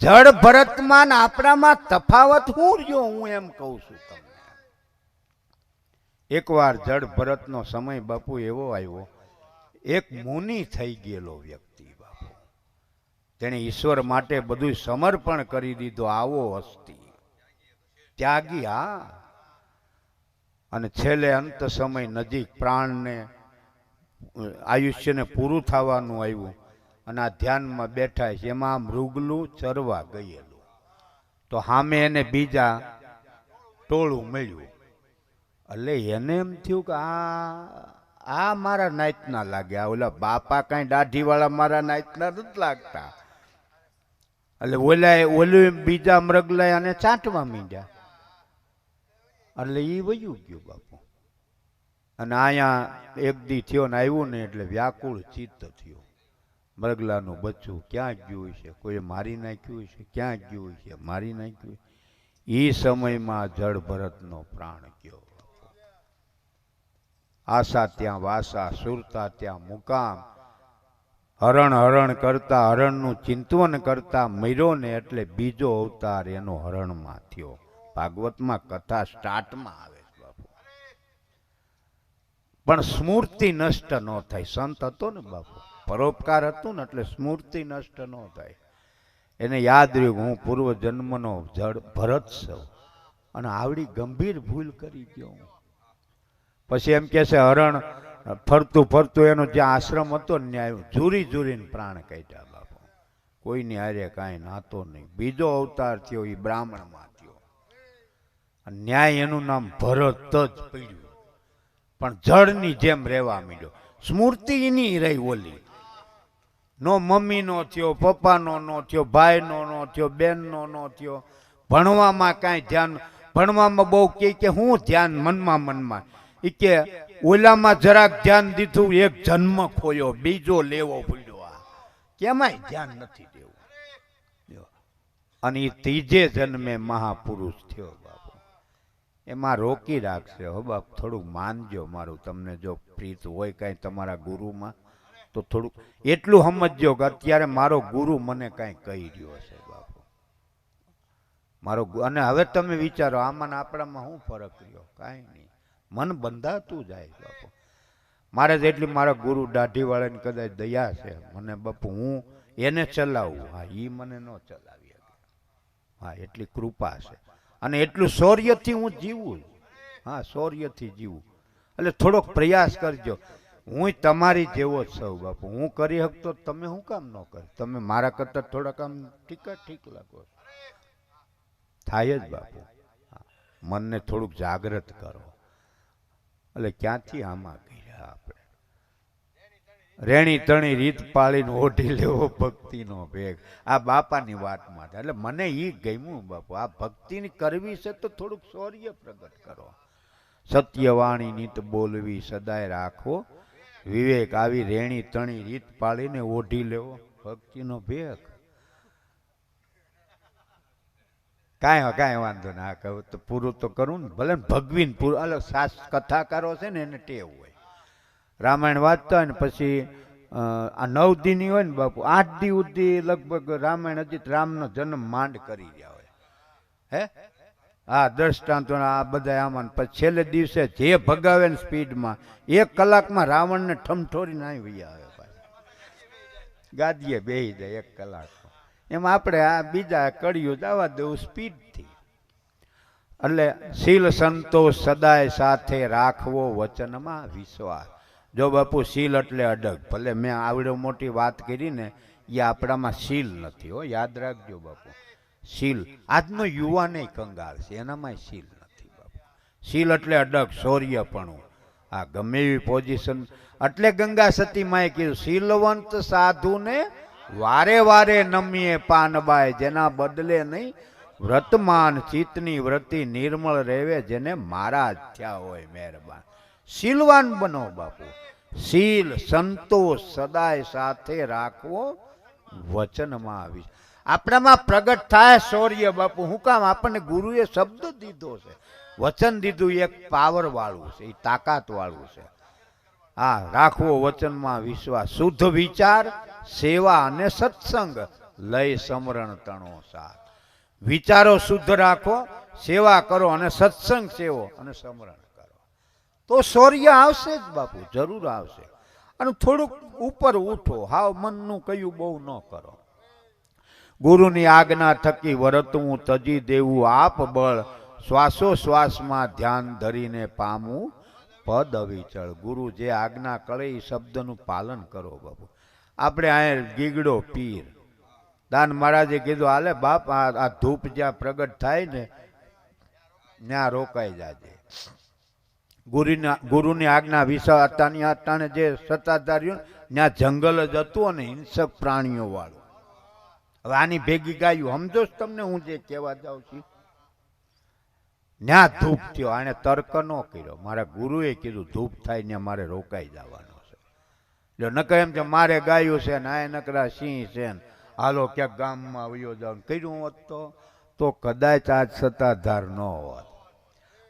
Speaker 1: જળ ભરતમાં ને આપણામાં તફાવત હું રહ્યો હું એમ કહું છું તમને. એકવાર જળ ભરતનો સમય બાપુ એવો આવ્યો, એક મુનિ થઈ ગયેલો વ્યક્તિ બાપુ, તેણે ઈશ્વર માટે બધું સમર્પણ કરી દીધું. આવો હસ્તી ત્યાગી. હા અને છેલ્લે અંત સમય નજીક પ્રાણને આયુષ્યને પૂરું થવાનું આવ્યું અને આ ધ્યાનમાં બેઠા છે. એમાં મૃગલું ચરવા ગયેલું તો સામે એને બીજા ટોળું મળ્યું. એટલે એને એમ થયું કે આ મારા નાયતના લાગ્યા, ઓલા બાપા કાંઈ દાઢીવાળા મારા નાયતના નથી લાગતા. એટલે ઓલું બીજા મૃગલાય અને ચાટવા માંડ્યા. એટલે એ વયું ગયું બાપુ અને અહીંયા એક દી થયો ને આવ્યું ને એટલે વ્યાકુળ ચિત્ત થયો. મરગલાનું બચ્ચું ક્યાં ગયું છે, કોઈ મારી નાખ્યું છે, ક્યાં ગયું છે, મારી નાખ્યું. એ સમયમાં જળ ભરતનો પ્રાણ ગયો. આશા ત્યાં વાસા, સુરતા ત્યાં મુકામ. હરણ હરણ કરતા, હરણનું ચિંતવન કરતા મર્યો ને એટલે બીજો અવતાર એનો હરણમાં થયો. ભાગવતમાં કથા સ્ટાર્ટમાં આવે છે બાપુ. પણ સ્મૃતિ નષ્ટ ન થાય. સંત હતો ને બાપુ, પરોપકાર હતું ને એટલે સ્મૃતિ નષ્ટ ન થાય. એને યાદ રહ્યું હું પૂર્વ જન્મનો જળ ભરત છું અને આવડી ગંભીર ભૂલ કરી ગયો. પછી એમ કે છે હરણ ફરતું ફરતું એનો જ્યાં આશ્રમ હતો ને ત્યાં ઝૂરી ઝૂરીને પ્રાણ કાઢ્યા બાપુ. કોઈની હારે કાંઈ નાતો નહીં. બીજો અવતાર થયો એ બ્રાહ્મણમાં થયો. ન્યાય એનું નામ ભરત જ પડ્યું, પણ જળની જેમ રહેવા માંડ્યો. સ્મૃતિ એની રહી ઓલી. નો મમ્મીનો થયો, પપ્પાનો નો થયો, ભાઈનો નો થયો, બેનનો નો થયો. ભણવામાં કાંઈ ધ્યાન, ભણવામાં બહુ કે હું ધ્યાન મનમાં એ કે ઓલામાં જરાક ધ્યાન દીધું, એક જન્મ ખોયો, બીજો લેવો પડ્યો. આ કેમાંય ધ્યાન નથી દેવું. અને એ ત્રીજે જન્મે મહાપુરુષ થયો બાપુ. એમાં રોકી રાખશે હો બાપ, થોડુંક માનજો મારું. તમને જો પ્રીત હોય કાંઈ તમારા ગુરુમાં તો થોડુંક એટલું સમજજો કે અત્યારે મારો ગુરુ મને કાંઈ કહી રહ્યો છે બાપુ. મારો અને હવે તમે વિચારો આમાં આપણામાં શું ફરક રહ્યો? કાંઈ નહીં. મન બંધાતું જાય બાપુ. મારે જેટલી મારા ગુરુ દાઢીવાળાની કદાચ દયા છે મને બાપુ, હું એને ચલાવું. હા, એ મને ન ચલાવી શકે. હા, એટલી કૃપા છે. અને એટલું શૌર્યથી હું જીવું. હા, શૌર્યથી જીવું. એટલે થોડોક પ્રયાસ કરજો. હું તમારી જેવો જ છું બાપુ. હું કરી શકતો તમે શું કામ ન કરો? તમે મારા કરતાં થોડાક આમ ઠીક લાગો. થાય જ બાપુ. મનને થોડુંક જાગૃત કરો. એટલે ક્યાંથી આમાં ગયા આપણે? રેણી તણી રીત પાળીને ઓઢી લેવો ભક્તિનો ભેગ. આ બાપાની વાતમાં એટલે મને એ ગમ્યું બાપુ. આ ભક્તિની કરવી છે તો થોડુંક શૌર્ય પ્રગટ કરો. સત્યવાણી નીત બોલવી સદાય રાખો વિવેક. આવી રેણી તણી રીત પાળીને ઓઢી લેવો ભક્તિનો ભેગ. કાંઈ વાંધો ના. કહું તો પૂરું તો કરું ને, ભલે ભગવીન પૂરું. અલગ સાસ કથાકારો છે ને એને ટેવ હોય. રામાયણ વાંચતા હોય ને પછી આ 9 દિન હોય ને બાપુ, 8 દી સુધી લગભગ રામાયણ હજી રામનો જન્મ માંડ કરી રહ્યા હોય. હે હા, દ્રષ્ટાંતો આ બધા આમાં. પછી છેલ્લે દિવસે જે ભગાવે ને સ્પીડમાં 1 કલાકમાં રાવણને ઠમઠોરીને આવી વયા આવે ભાઈ. ગાદીએ બેસી જાય 1 કલાક. એમ આપણે આ બીજા કડિયું જવા દેવું સ્પીડથી. એટલે શીલ સંતોષ સદાય સાથે રાખવો વચનમાં વિશ્વાસ. જો બાપુ શીલ એટલે અડગ. ભલે મેં આવડો મોટી વાત કરી ને, એ આપણામાં શીલ નથી હો, યાદ રાખજો બાપુ. શીલ આજનો યુવાને કંગાળ છે, એનામાં શીલ નથી બાપુ. શીલ એટલે અડગ, શૌર્યપણું. આ ગમે એવી પોઝિશન. એટલે ગંગા સતી માએ કીધું શીલવંત સાધુને વારે વારે નમીએ પાનબાઈ, જેના બદલે નહીં વ્રતમાન ચિત્તની વ્રતિ નિર્મળ રહેવે, જેને મારા જ થયા હોય મહેરબાન. શીલવાન બનો બાપુ. શીલ સંતોષ સદાય સાથે રાખવો વચનમાં આવી. આપણામાં પ્રગટ થાય શૌર્ય બાપુ. હું કામ? આપણને ગુરુએ શબ્દ દીધો છે, વચન દીધું. એક પાવર વાળું છે, એ તાકાત વાળું છે. હા, રાખવો વચનમાં વિશ્વાસ. શુદ્ધ વિચાર, સેવા અને સત્સંગ લઈ સમરણ તણો સાથ. વિચારો શુદ્ધ રાખો, સેવા કરો અને સત્સંગ સેવો અને સમરણ કરો, તો શૌર્ય આવશે જ બાપુ, જરૂર આવશે. અને થોડુંક ઉપર ઉઠો. હાવ મનનું કયું બહુ ન કરો. ગુરુની આજ્ઞા થકી વર્તવું તજી દેવું આપ બળ, શ્વાસોશ્વાસમાં ધ્યાન ધરીને પામવું પદ અવિચળ. ગુરુ જે આજ્ઞા કરે એ શબ્દનું પાલન કરો બાપુ. આપણે અહીંયા ગીગડો પીર દાન મહારાજે કીધું હાલે બાપ આ ધૂપ જ્યાં પ્રગટ થાય ને ત્યાં રોકાઈ જાજે. ગુરુની આજ્ઞા વિશા અટાણે જે સત્તાધાર્યું ત્યાં જંગલ જ હતું અને હિંસક પ્રાણીઓ વાળું. હવે આની ભેગી ગાયું સમજો તમને હું જે કહેવા જાઉં છું. ન્યા ધૂપ થયો. આને તર્ક ન કર્યો. મારા ગુરુએ કીધું ધૂપ થાય ને મારે રોકાઈ જવાનું છે. જો નકર એમ છે મારે ગાયું છે ને આ નકરા સિંહ છે ને હાલો ક્યાંક ગામમાં વયો જાવ કર્યું હોત તો કદાચ આજ સત્તાધાર ન હોત.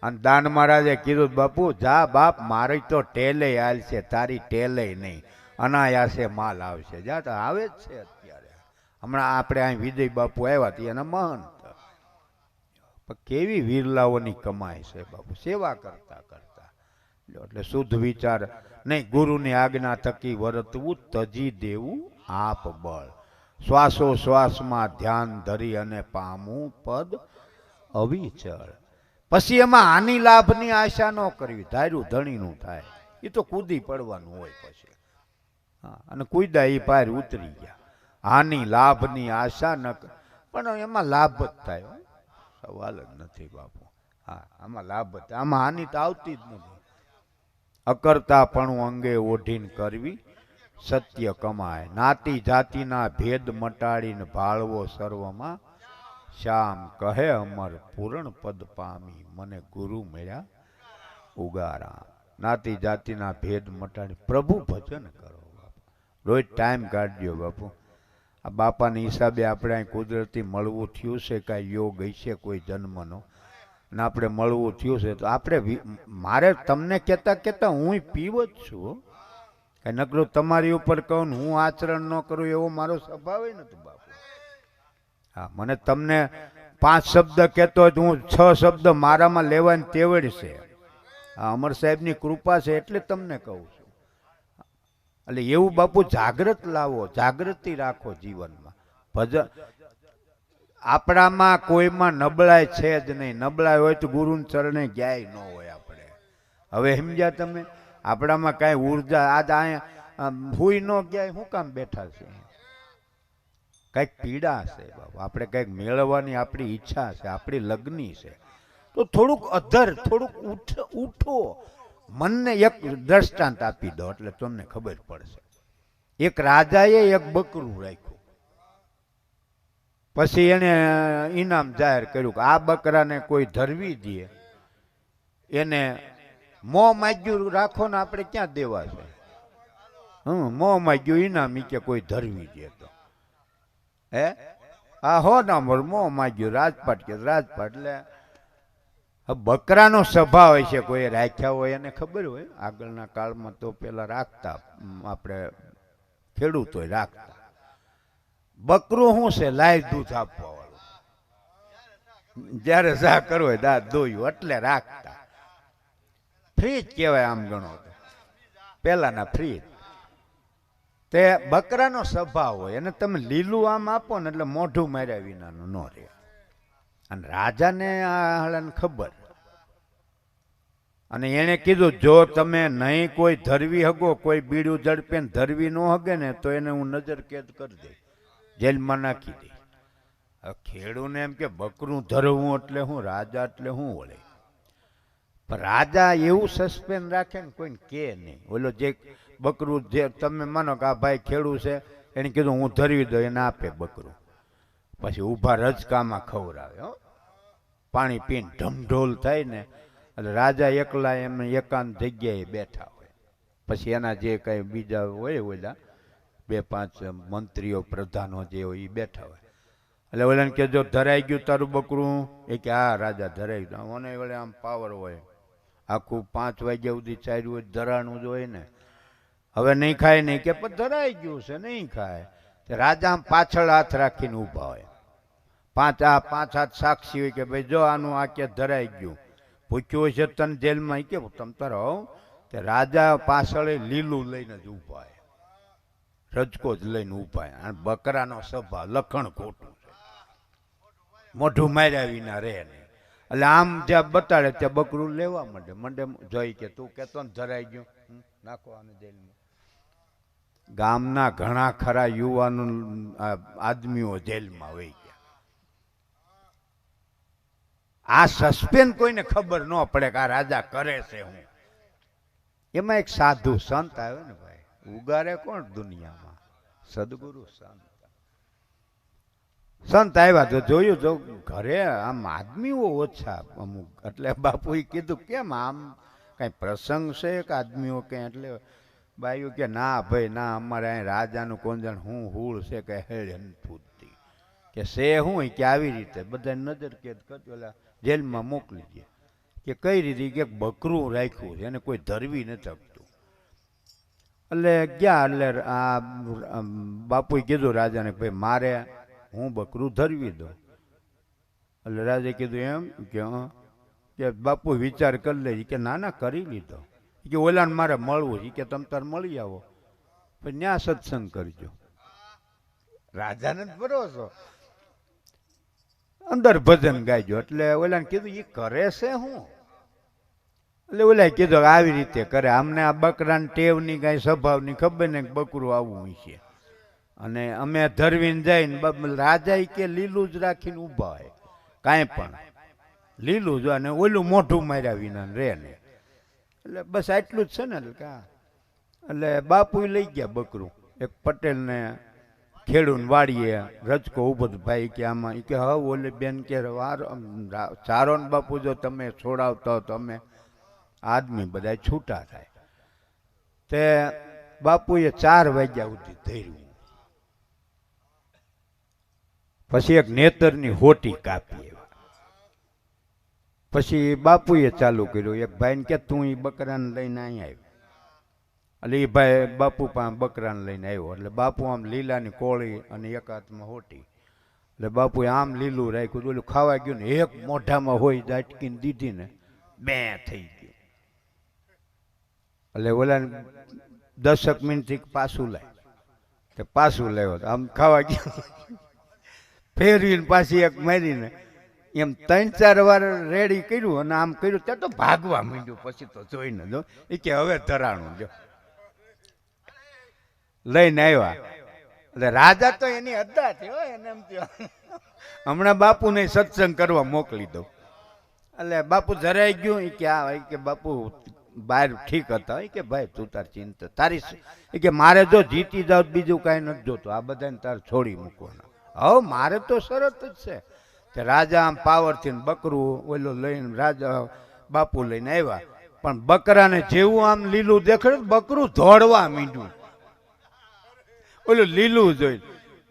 Speaker 1: અને દાન મહારાજે કીધું બાપુ જા બાપ મારી તો ટેલે હાલ છે, તારી ટેલે નહીં, અનાયાસે માલ આવશે. જા તો આવે જ છે અત્યારે. હમણાં આપણે અહીં વિજય બાપુ આવ્યા હતા એના મહંત. કેવી વીરલાઓની કમાઈ છે બાપુ, સેવા કરતા કરતા. એટલે શુદ્ધ વિચાર નહીં, ગુરુની આજ્ઞા થકી વર્તવું, તજી દેવું આપ બળ. શ્વાસો શ્વાસમાં ધ્યાન ધરી અને પામવું પદ અવિચળ. પછી એમાં હાનિ લાભની આશા ન કરવી. ધાર્યું ધણીનું થાય એ તો કૂદી પડવાનું હોય પછી. હા, અને કૂદા એ પાર ઉતરી ગયા. હાનિ લાભની આશા ન, પણ એમાં લાભ જ થાય, સવાલ જ નથી બાપુ. હા, આમાં લાભ જ, આમાં હાનિ તો આવતી જ નથી. અકર્તાપણું અંગે ઓઢીને કરવી સત્ય કમાય. નાતી જાતિના ભેદ મટાડીને ભાળવો સર્વમાં. શ્યામ કહે અમર પૂરણ પદ પામી, મને ગુરુ મળ્યા ઉગારા. નાતી જાતિના ભેદ મટાડી પ્રભુ ભજન કરો બાપુ. રોજ ટાઈમ કાઢજો બાપુ. આ બાપાના હિસાબે આપણે અહીં કુદરતી મળવું થયું છે, કાંઈ યોગ હશે કોઈ જન્મનો, ને આપણે મળવું થયું છે તો આપણે, મારે તમને કહેતા હું પીવ જ છું. કાંઈ નકરું તમારી ઉપર કહું ને હું આચરણ ન કરું એવો મારો સ્વભાવ નથી બાપુ. હા, મને તમને 5 શબ્દ કહેતો હોય તો હું 6 શબ્દ મારામાં લેવાની તેવડ છે. આ અમર સાહેબની કૃપા છે એટલે તમને કહું છું. એટલે એવું બાપુ જાગૃત લાવો, જાગૃતિ રાખો જીવનમાં. ભજન આપણામાં કોઈમાં નબળાઈ છે જ નહીં. નબળાઈ હોય તો ગુરુને ચરણે ગયા ન હોય આપણે. હવે સમજ્યા તમે? આપણામાં કાંઈ ઉર્જા આજ અહીંયા હુઈ ન ગયા શું કામ બેઠા છે? કંઈક પીડા છે બાબુ. આપણે કંઈક મેળવવાની આપણી ઈચ્છા છે, આપણી લગ્ની છે. તો થોડુંક અધર, થોડુંક ઉઠો. મનને એક દ્રષ્ટાંત આપી દો એટલે તમને ખબર પડશે. એક રાજાએ એક બકરું રાખ્યું. પછી એને ઇનામ જાહેર કર્યું કે આ બકરાને કોઈ ધરવી દે, એને મોં માગ્યું રાખો ને આપણે ક્યાં દેવા છે. મોં માગ્યું ઇનામ કે કોઈ ધરવી દે તો હે આ હો ના મોં માગ્યું રાજપાટ કે રાજપાટ. એટલે બકરાનો સ્વભાવ હોય છે, કોઈ રાખ્યા હોય એને ખબર હોય. આગળના કાળમાં તો પેલા રાખતા, આપણે ખેડૂતો રાખતા. બકરું શું છે? લાઈવ દૂધ આપવા વાળું. જયારે જા કરવો હોય દાંત દોયું એટલે રાખતા. ફ્રીજ કહેવાય આમ ગણો તો, પેલાના ફ્રીજ. તે બકરાનો સ્વભાવ હોય અને તમે લીલું આમ આપો ને એટલે મોઢું માર્યા વિનાનું ન રહે. અને રાજાને આ હળાને ખબર, અને એણે કીધું જો તમે નહીં કોઈ ધરવી હગો, કોઈ બીડું ઝડપે ધરવી ન હગે ને તો એને હું નજર કેદ કરી દઈ, જેલમાં નાખી દઈ. ખેડૂને એમ કે બકરું ધરવું એટલે હું, રાજા એટલે હું વળે. પણ રાજા એવું સસ્પેન્સ રાખે ને કોઈને કે નહીં. ઓલો જે બકરું, જે તમે માનો કે આ ભાઈ ખેડૂ છે, એને કીધું હું ધરવી દઉં, એને આપે બકરું. પછી ઊભા રજકામાં ખવડાવે. પાણી પીને ઢમઢોલ થાય ને એટલે રાજા એકલા એમ એકાંત જગ્યાએ બેઠા હોય. પછી એના જે કંઈ બીજા હોય ઓલા 2-5 મંત્રીઓ પ્રધાનો જે હોય એ બેઠા હોય. એટલે ઓલાને કે જો ધરાઈ ગયું તારું બકરું? એ કે હા રાજા ધરાઈ ગયું. મને વળે આમ પાવર હોય, આખું 5 વાગ્યા સુધી ચાર્યું હોય, ધરાણું જ હોય ને. હવે નહીં ખાય નહીં કે પણ ધરાઈ ગયું છે, નહીં ખાય. રાજા આમ પાછળ હાથ રાખીને ઊભા હોય. 5 હાથ સાક્ષી હોય કે ભાઈ જો આનું આ કે ધરાઈ ગયું. ભૂખ્યું હોય છે તને જેલમાં કે તમ તારો. તે રાજા પાછળ લીલું લઈને જ ઊભા હોય, રજકો જ લઈને ઊભા હોય. અને બકરાનો સ્વભાવ લખણ ખોટું છે, મોઢું માર્યા વિના રહે નહીં. એટલે આમ જ્યાં બતાડે ત્યાં બકરું લેવા માંડે જોઈ કે તું કેતો ને ધરાઈ ગયું, નાખો આને જેલમાં. ગામના ઘણા ખરા યુવાનો આદમીઓ જેલમાં હોય ગયા. આ સસ્પેન્સ કોઈને ખબર ન પડે કે આ રાજા કરે છે હું. એમાં એક સાધુ સંત આવ્યો ને ભાઈ, ઉગારે કોણ દુનિયામાં? સદગુરુ સંત. સંત આવ્યા તો જોયું, જો ઘરે આમ આદમીઓ ઓછા અમુક, એટલે બાપુએ કીધું કેમ આમ કાંઈ પ્રસંગ છે કે આદમીઓ કંઈ? એટલે બાયું કે ના ભાઈ ના, અમારે અહીં રાજાનું કોંજણ હું હૂળ છે કે હેળ ફૂટતી કે છે હું કે આવી રીતે બધા નજર કેદ કરજો, એટલે જેલમાં મોકલી દે. કે કઈ રીતે? કે બકરું રાખ્યું છે એને કોઈ ધરવી નથી શકતું. એટલે ગયા, એટલે આ બાપુએ કીધું રાજાને ભાઈ મારે હું બકરું ધરવી દઉં. એટલે રાજાએ કીધું એમ કે બાપુ વિચાર કરી લે. કે ના ના કરી લીધો. કે ઓલાને મારે મળવું છે કે તમે તાર મળી આવો, પછી ન્યા સત્સંગ કરજો. રાજાને જ ભરોસો, અંદર ભજન ગાયજો. એટલે ઓલાને કીધું એ કરે છે હું? એટલે ઓલા કીધું આવી રીતે કરે. અમને આ બકરાની ટેવની કાંઈ સ્વભાવની ખબર ને બકરું આવું છે, અને અમે ધરવીને જઈને રાજા કે લીલું જ રાખીને ઊભા હોય, કાંઈ પણ લીલું જ, અને ઓલું મોઢું માર્યા વિના રે ને. એટલે બસ આટલું જ છે ને. એટલે બાપુ લઈ ગયા બકરું એક પટેલને ખેડૂને વાડીએ, રજકો ઉભો ભાઈ કે આમાં કે હવે ઓલે બેન કે ચારો ને બાપુ જો તમે છોડાવતા હો તો અમે આદમી બધા છૂટા થાય. તે બાપુએ 4 વાગ્યા સુધી ધર્યું. પછી એક નેતરની હોટી કાપી. પછી બાપુએ ચાલુ કર્યું. એક ભાઈને કે તું એ બકરાને લઈને અહીં આવ્યો. એટલે એ ભાઈ બાપુ પાસે બકરાને લઈને આવ્યો. એટલે બાપુ આમ લીલાની કોળી અને એક હાથમાં હોટી. એટલે બાપુએ આમ લીલું રાખ્યું. ઓલું ખાવા ગયું ને એક મોઢામાં હોય દાટકીને દીધી ને બે થઈ ગયું. એટલે ઓલાને 10 મિનિટથી પાછું લાય, કે પાછું લાવ્યો આમ ખાવા ગયું, ફેરવીને પાછી એક મારીને એમ 3-4 વાર રેડી કર્યું અને આમ કર્યું. ત્યાં તો ભાગવા માંડ્યું. પછી તો જોઈને જો એ કે હવે ધરાણું જો લઈને આવ્યા. એટલે રાજા તો એની અદ્દાથી હોય એને એમ હમણાં બાપુને સત્સંગ કરવા મોકલી દઉં. એટલે બાપુ જરાઈ ગયું. કે આ કે બાપુ બહાર ઠીક હતા. કે ભાઈ તું તાર ચિંતા તારી, કે મારે જો જીતી જાવ બીજું કાંઈ નથી જોતું, આ બધાને તાર છોડી મૂકવાના. હવે મારે તો શરત જ છે. કે રાજા આમ પાવરથી બકરું ઓલું લઈને રાજા બાપુ લઈને આવ્યા. પણ બકરાને જેવું આમ લીલું દેખાડ્યું બકરું દોડવા માંડ્યું. ઓલું લીલું જોઈ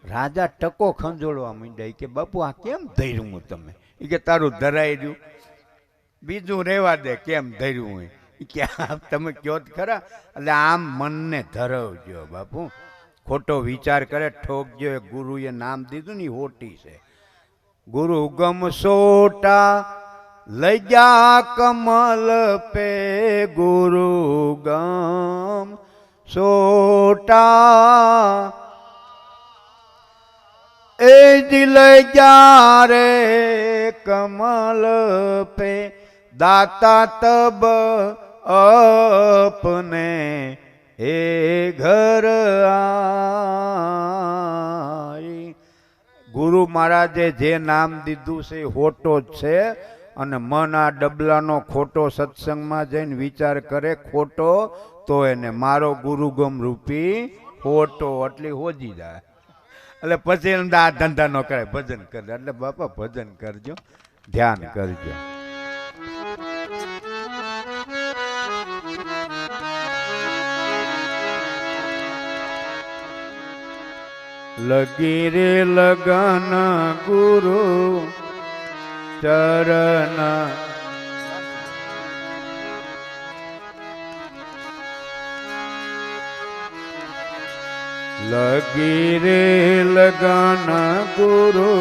Speaker 1: રાજા ટકો ખંજોળવા માંડ્યા. કે બાપુ આ કેમ ધર્યું તમે? કે તારું ધરાઈ રહ્યું, બીજું રહેવા દે, કેમ ધર્યું હોય? કે તમે કહો જ ખરા. એટલે આમ મનને ધરાવજો બાપુ, ખોટો વિચાર કરે ઠોકજો. એ ગુરુએ નામ દીધું ને હોટી છે. ગુરુ ગમ સોટા લઈ ગયા કમલ પે, ગુરુ ગમ સોટા એ દિલ ગયા રે કમલ पे दाता तब अपने ए घर आई। गुरु महाराजे जे नाम दीधुं से होटो ज छे અને મન આ ડબલાનો ખોટો સત્સંગમાં જઈને વિચાર કરે ખોટો તો એને મારો ગુરુગમ રૂપી ખોટો એટલે હોજી જાય. એટલે પછી આ ધંધા ન કરે, ભજન કરે. એટલે બાપા ભજન કરજો, ધ્યાન કરજો. લગી રે લગન ગુરુ ચરણ લગી રે લગન ગુરુ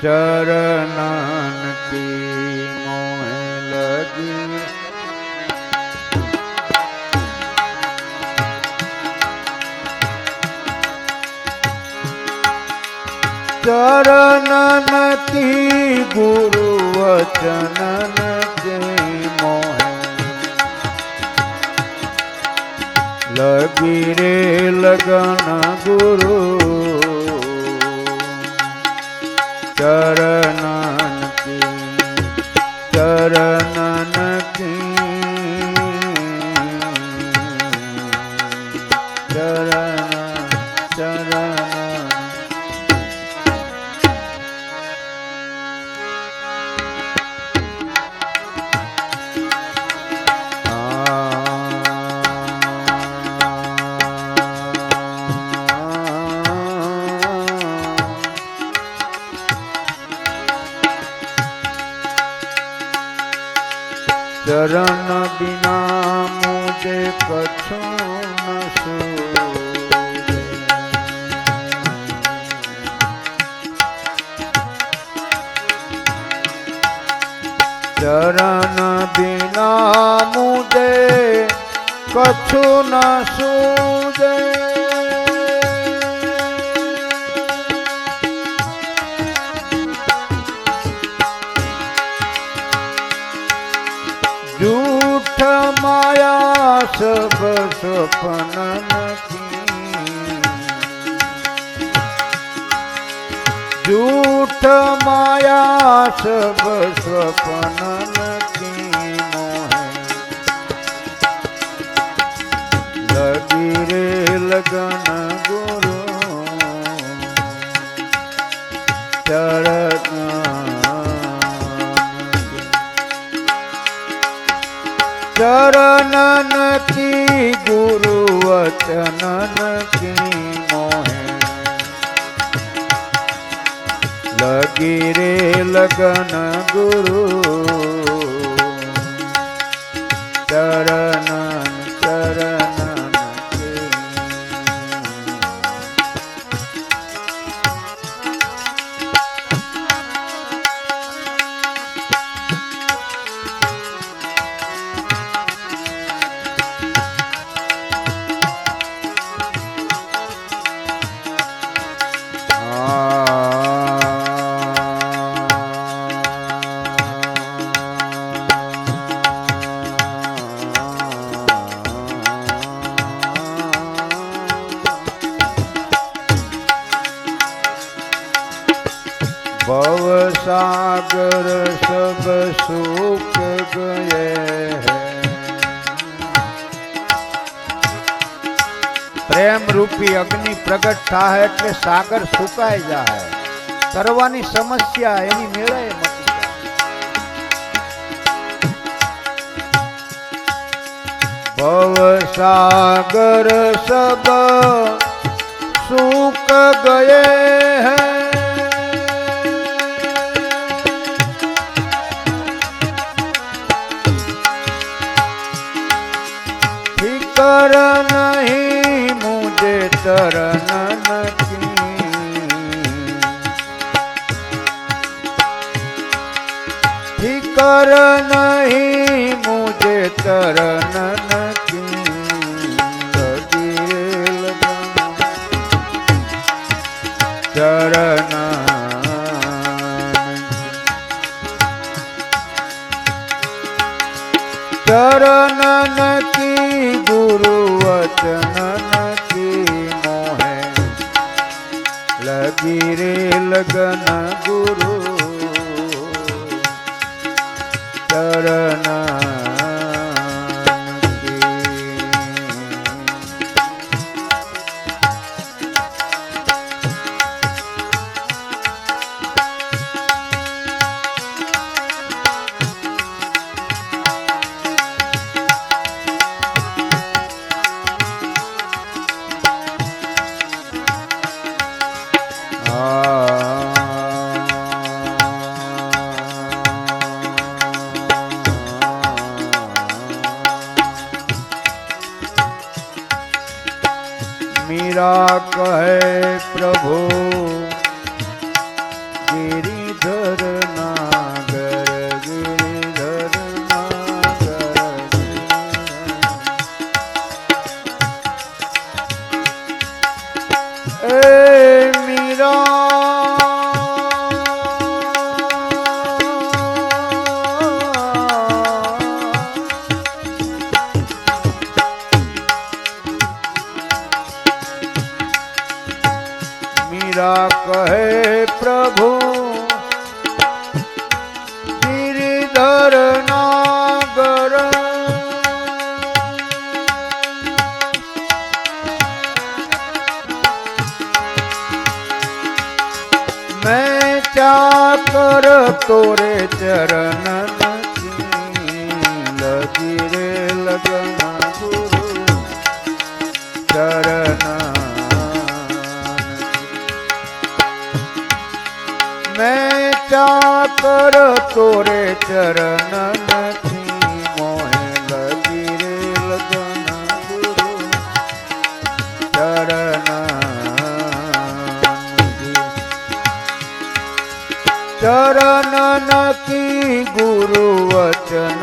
Speaker 1: ચરણન કી મોહ લગી चरणन की गुरु वचनन के मोह लगी रे लगन गुरु चरणन की चरणन की चरण चरण चरण बिना मुझे कछु न सूझे। चरण बिना मुझे कछु न सूझे। झूठ माया सब स्वप्नन की, झूठ माया सब स्वप्नन की मोहे लगी रे लगन गुरु चरण। चरणन की गुरु वचनन की मोहे लगी रे लगन गुरु चरणन चरणन की। भव सागर सब सूख गए हैं। प्रेम रूपी अग्नि प्रगट थाय એટલે સાગર સુકાઈ જાય, તરવાની સમસ્યા એની મેળે મટી જાય। ભવ સાગર સબ सूख गए हैं। फिकर नहीं मुझे तरनन की, फिकर नहीं मुझे तरनन की। चरण चरणन की गुरु वचनन की मोहे लगी रे लगन गुरु चरण। मीरा कहे प्रभु गिरिधर नागर गिरिधर नागर। ए मीरा कहे प्रभु गिरिधर नागर। मैं चाकर तोरे चरणन की लगी रे लगन गुरु चरण। मैं चाकर तोरे चरणन की जानकी गुरु वचन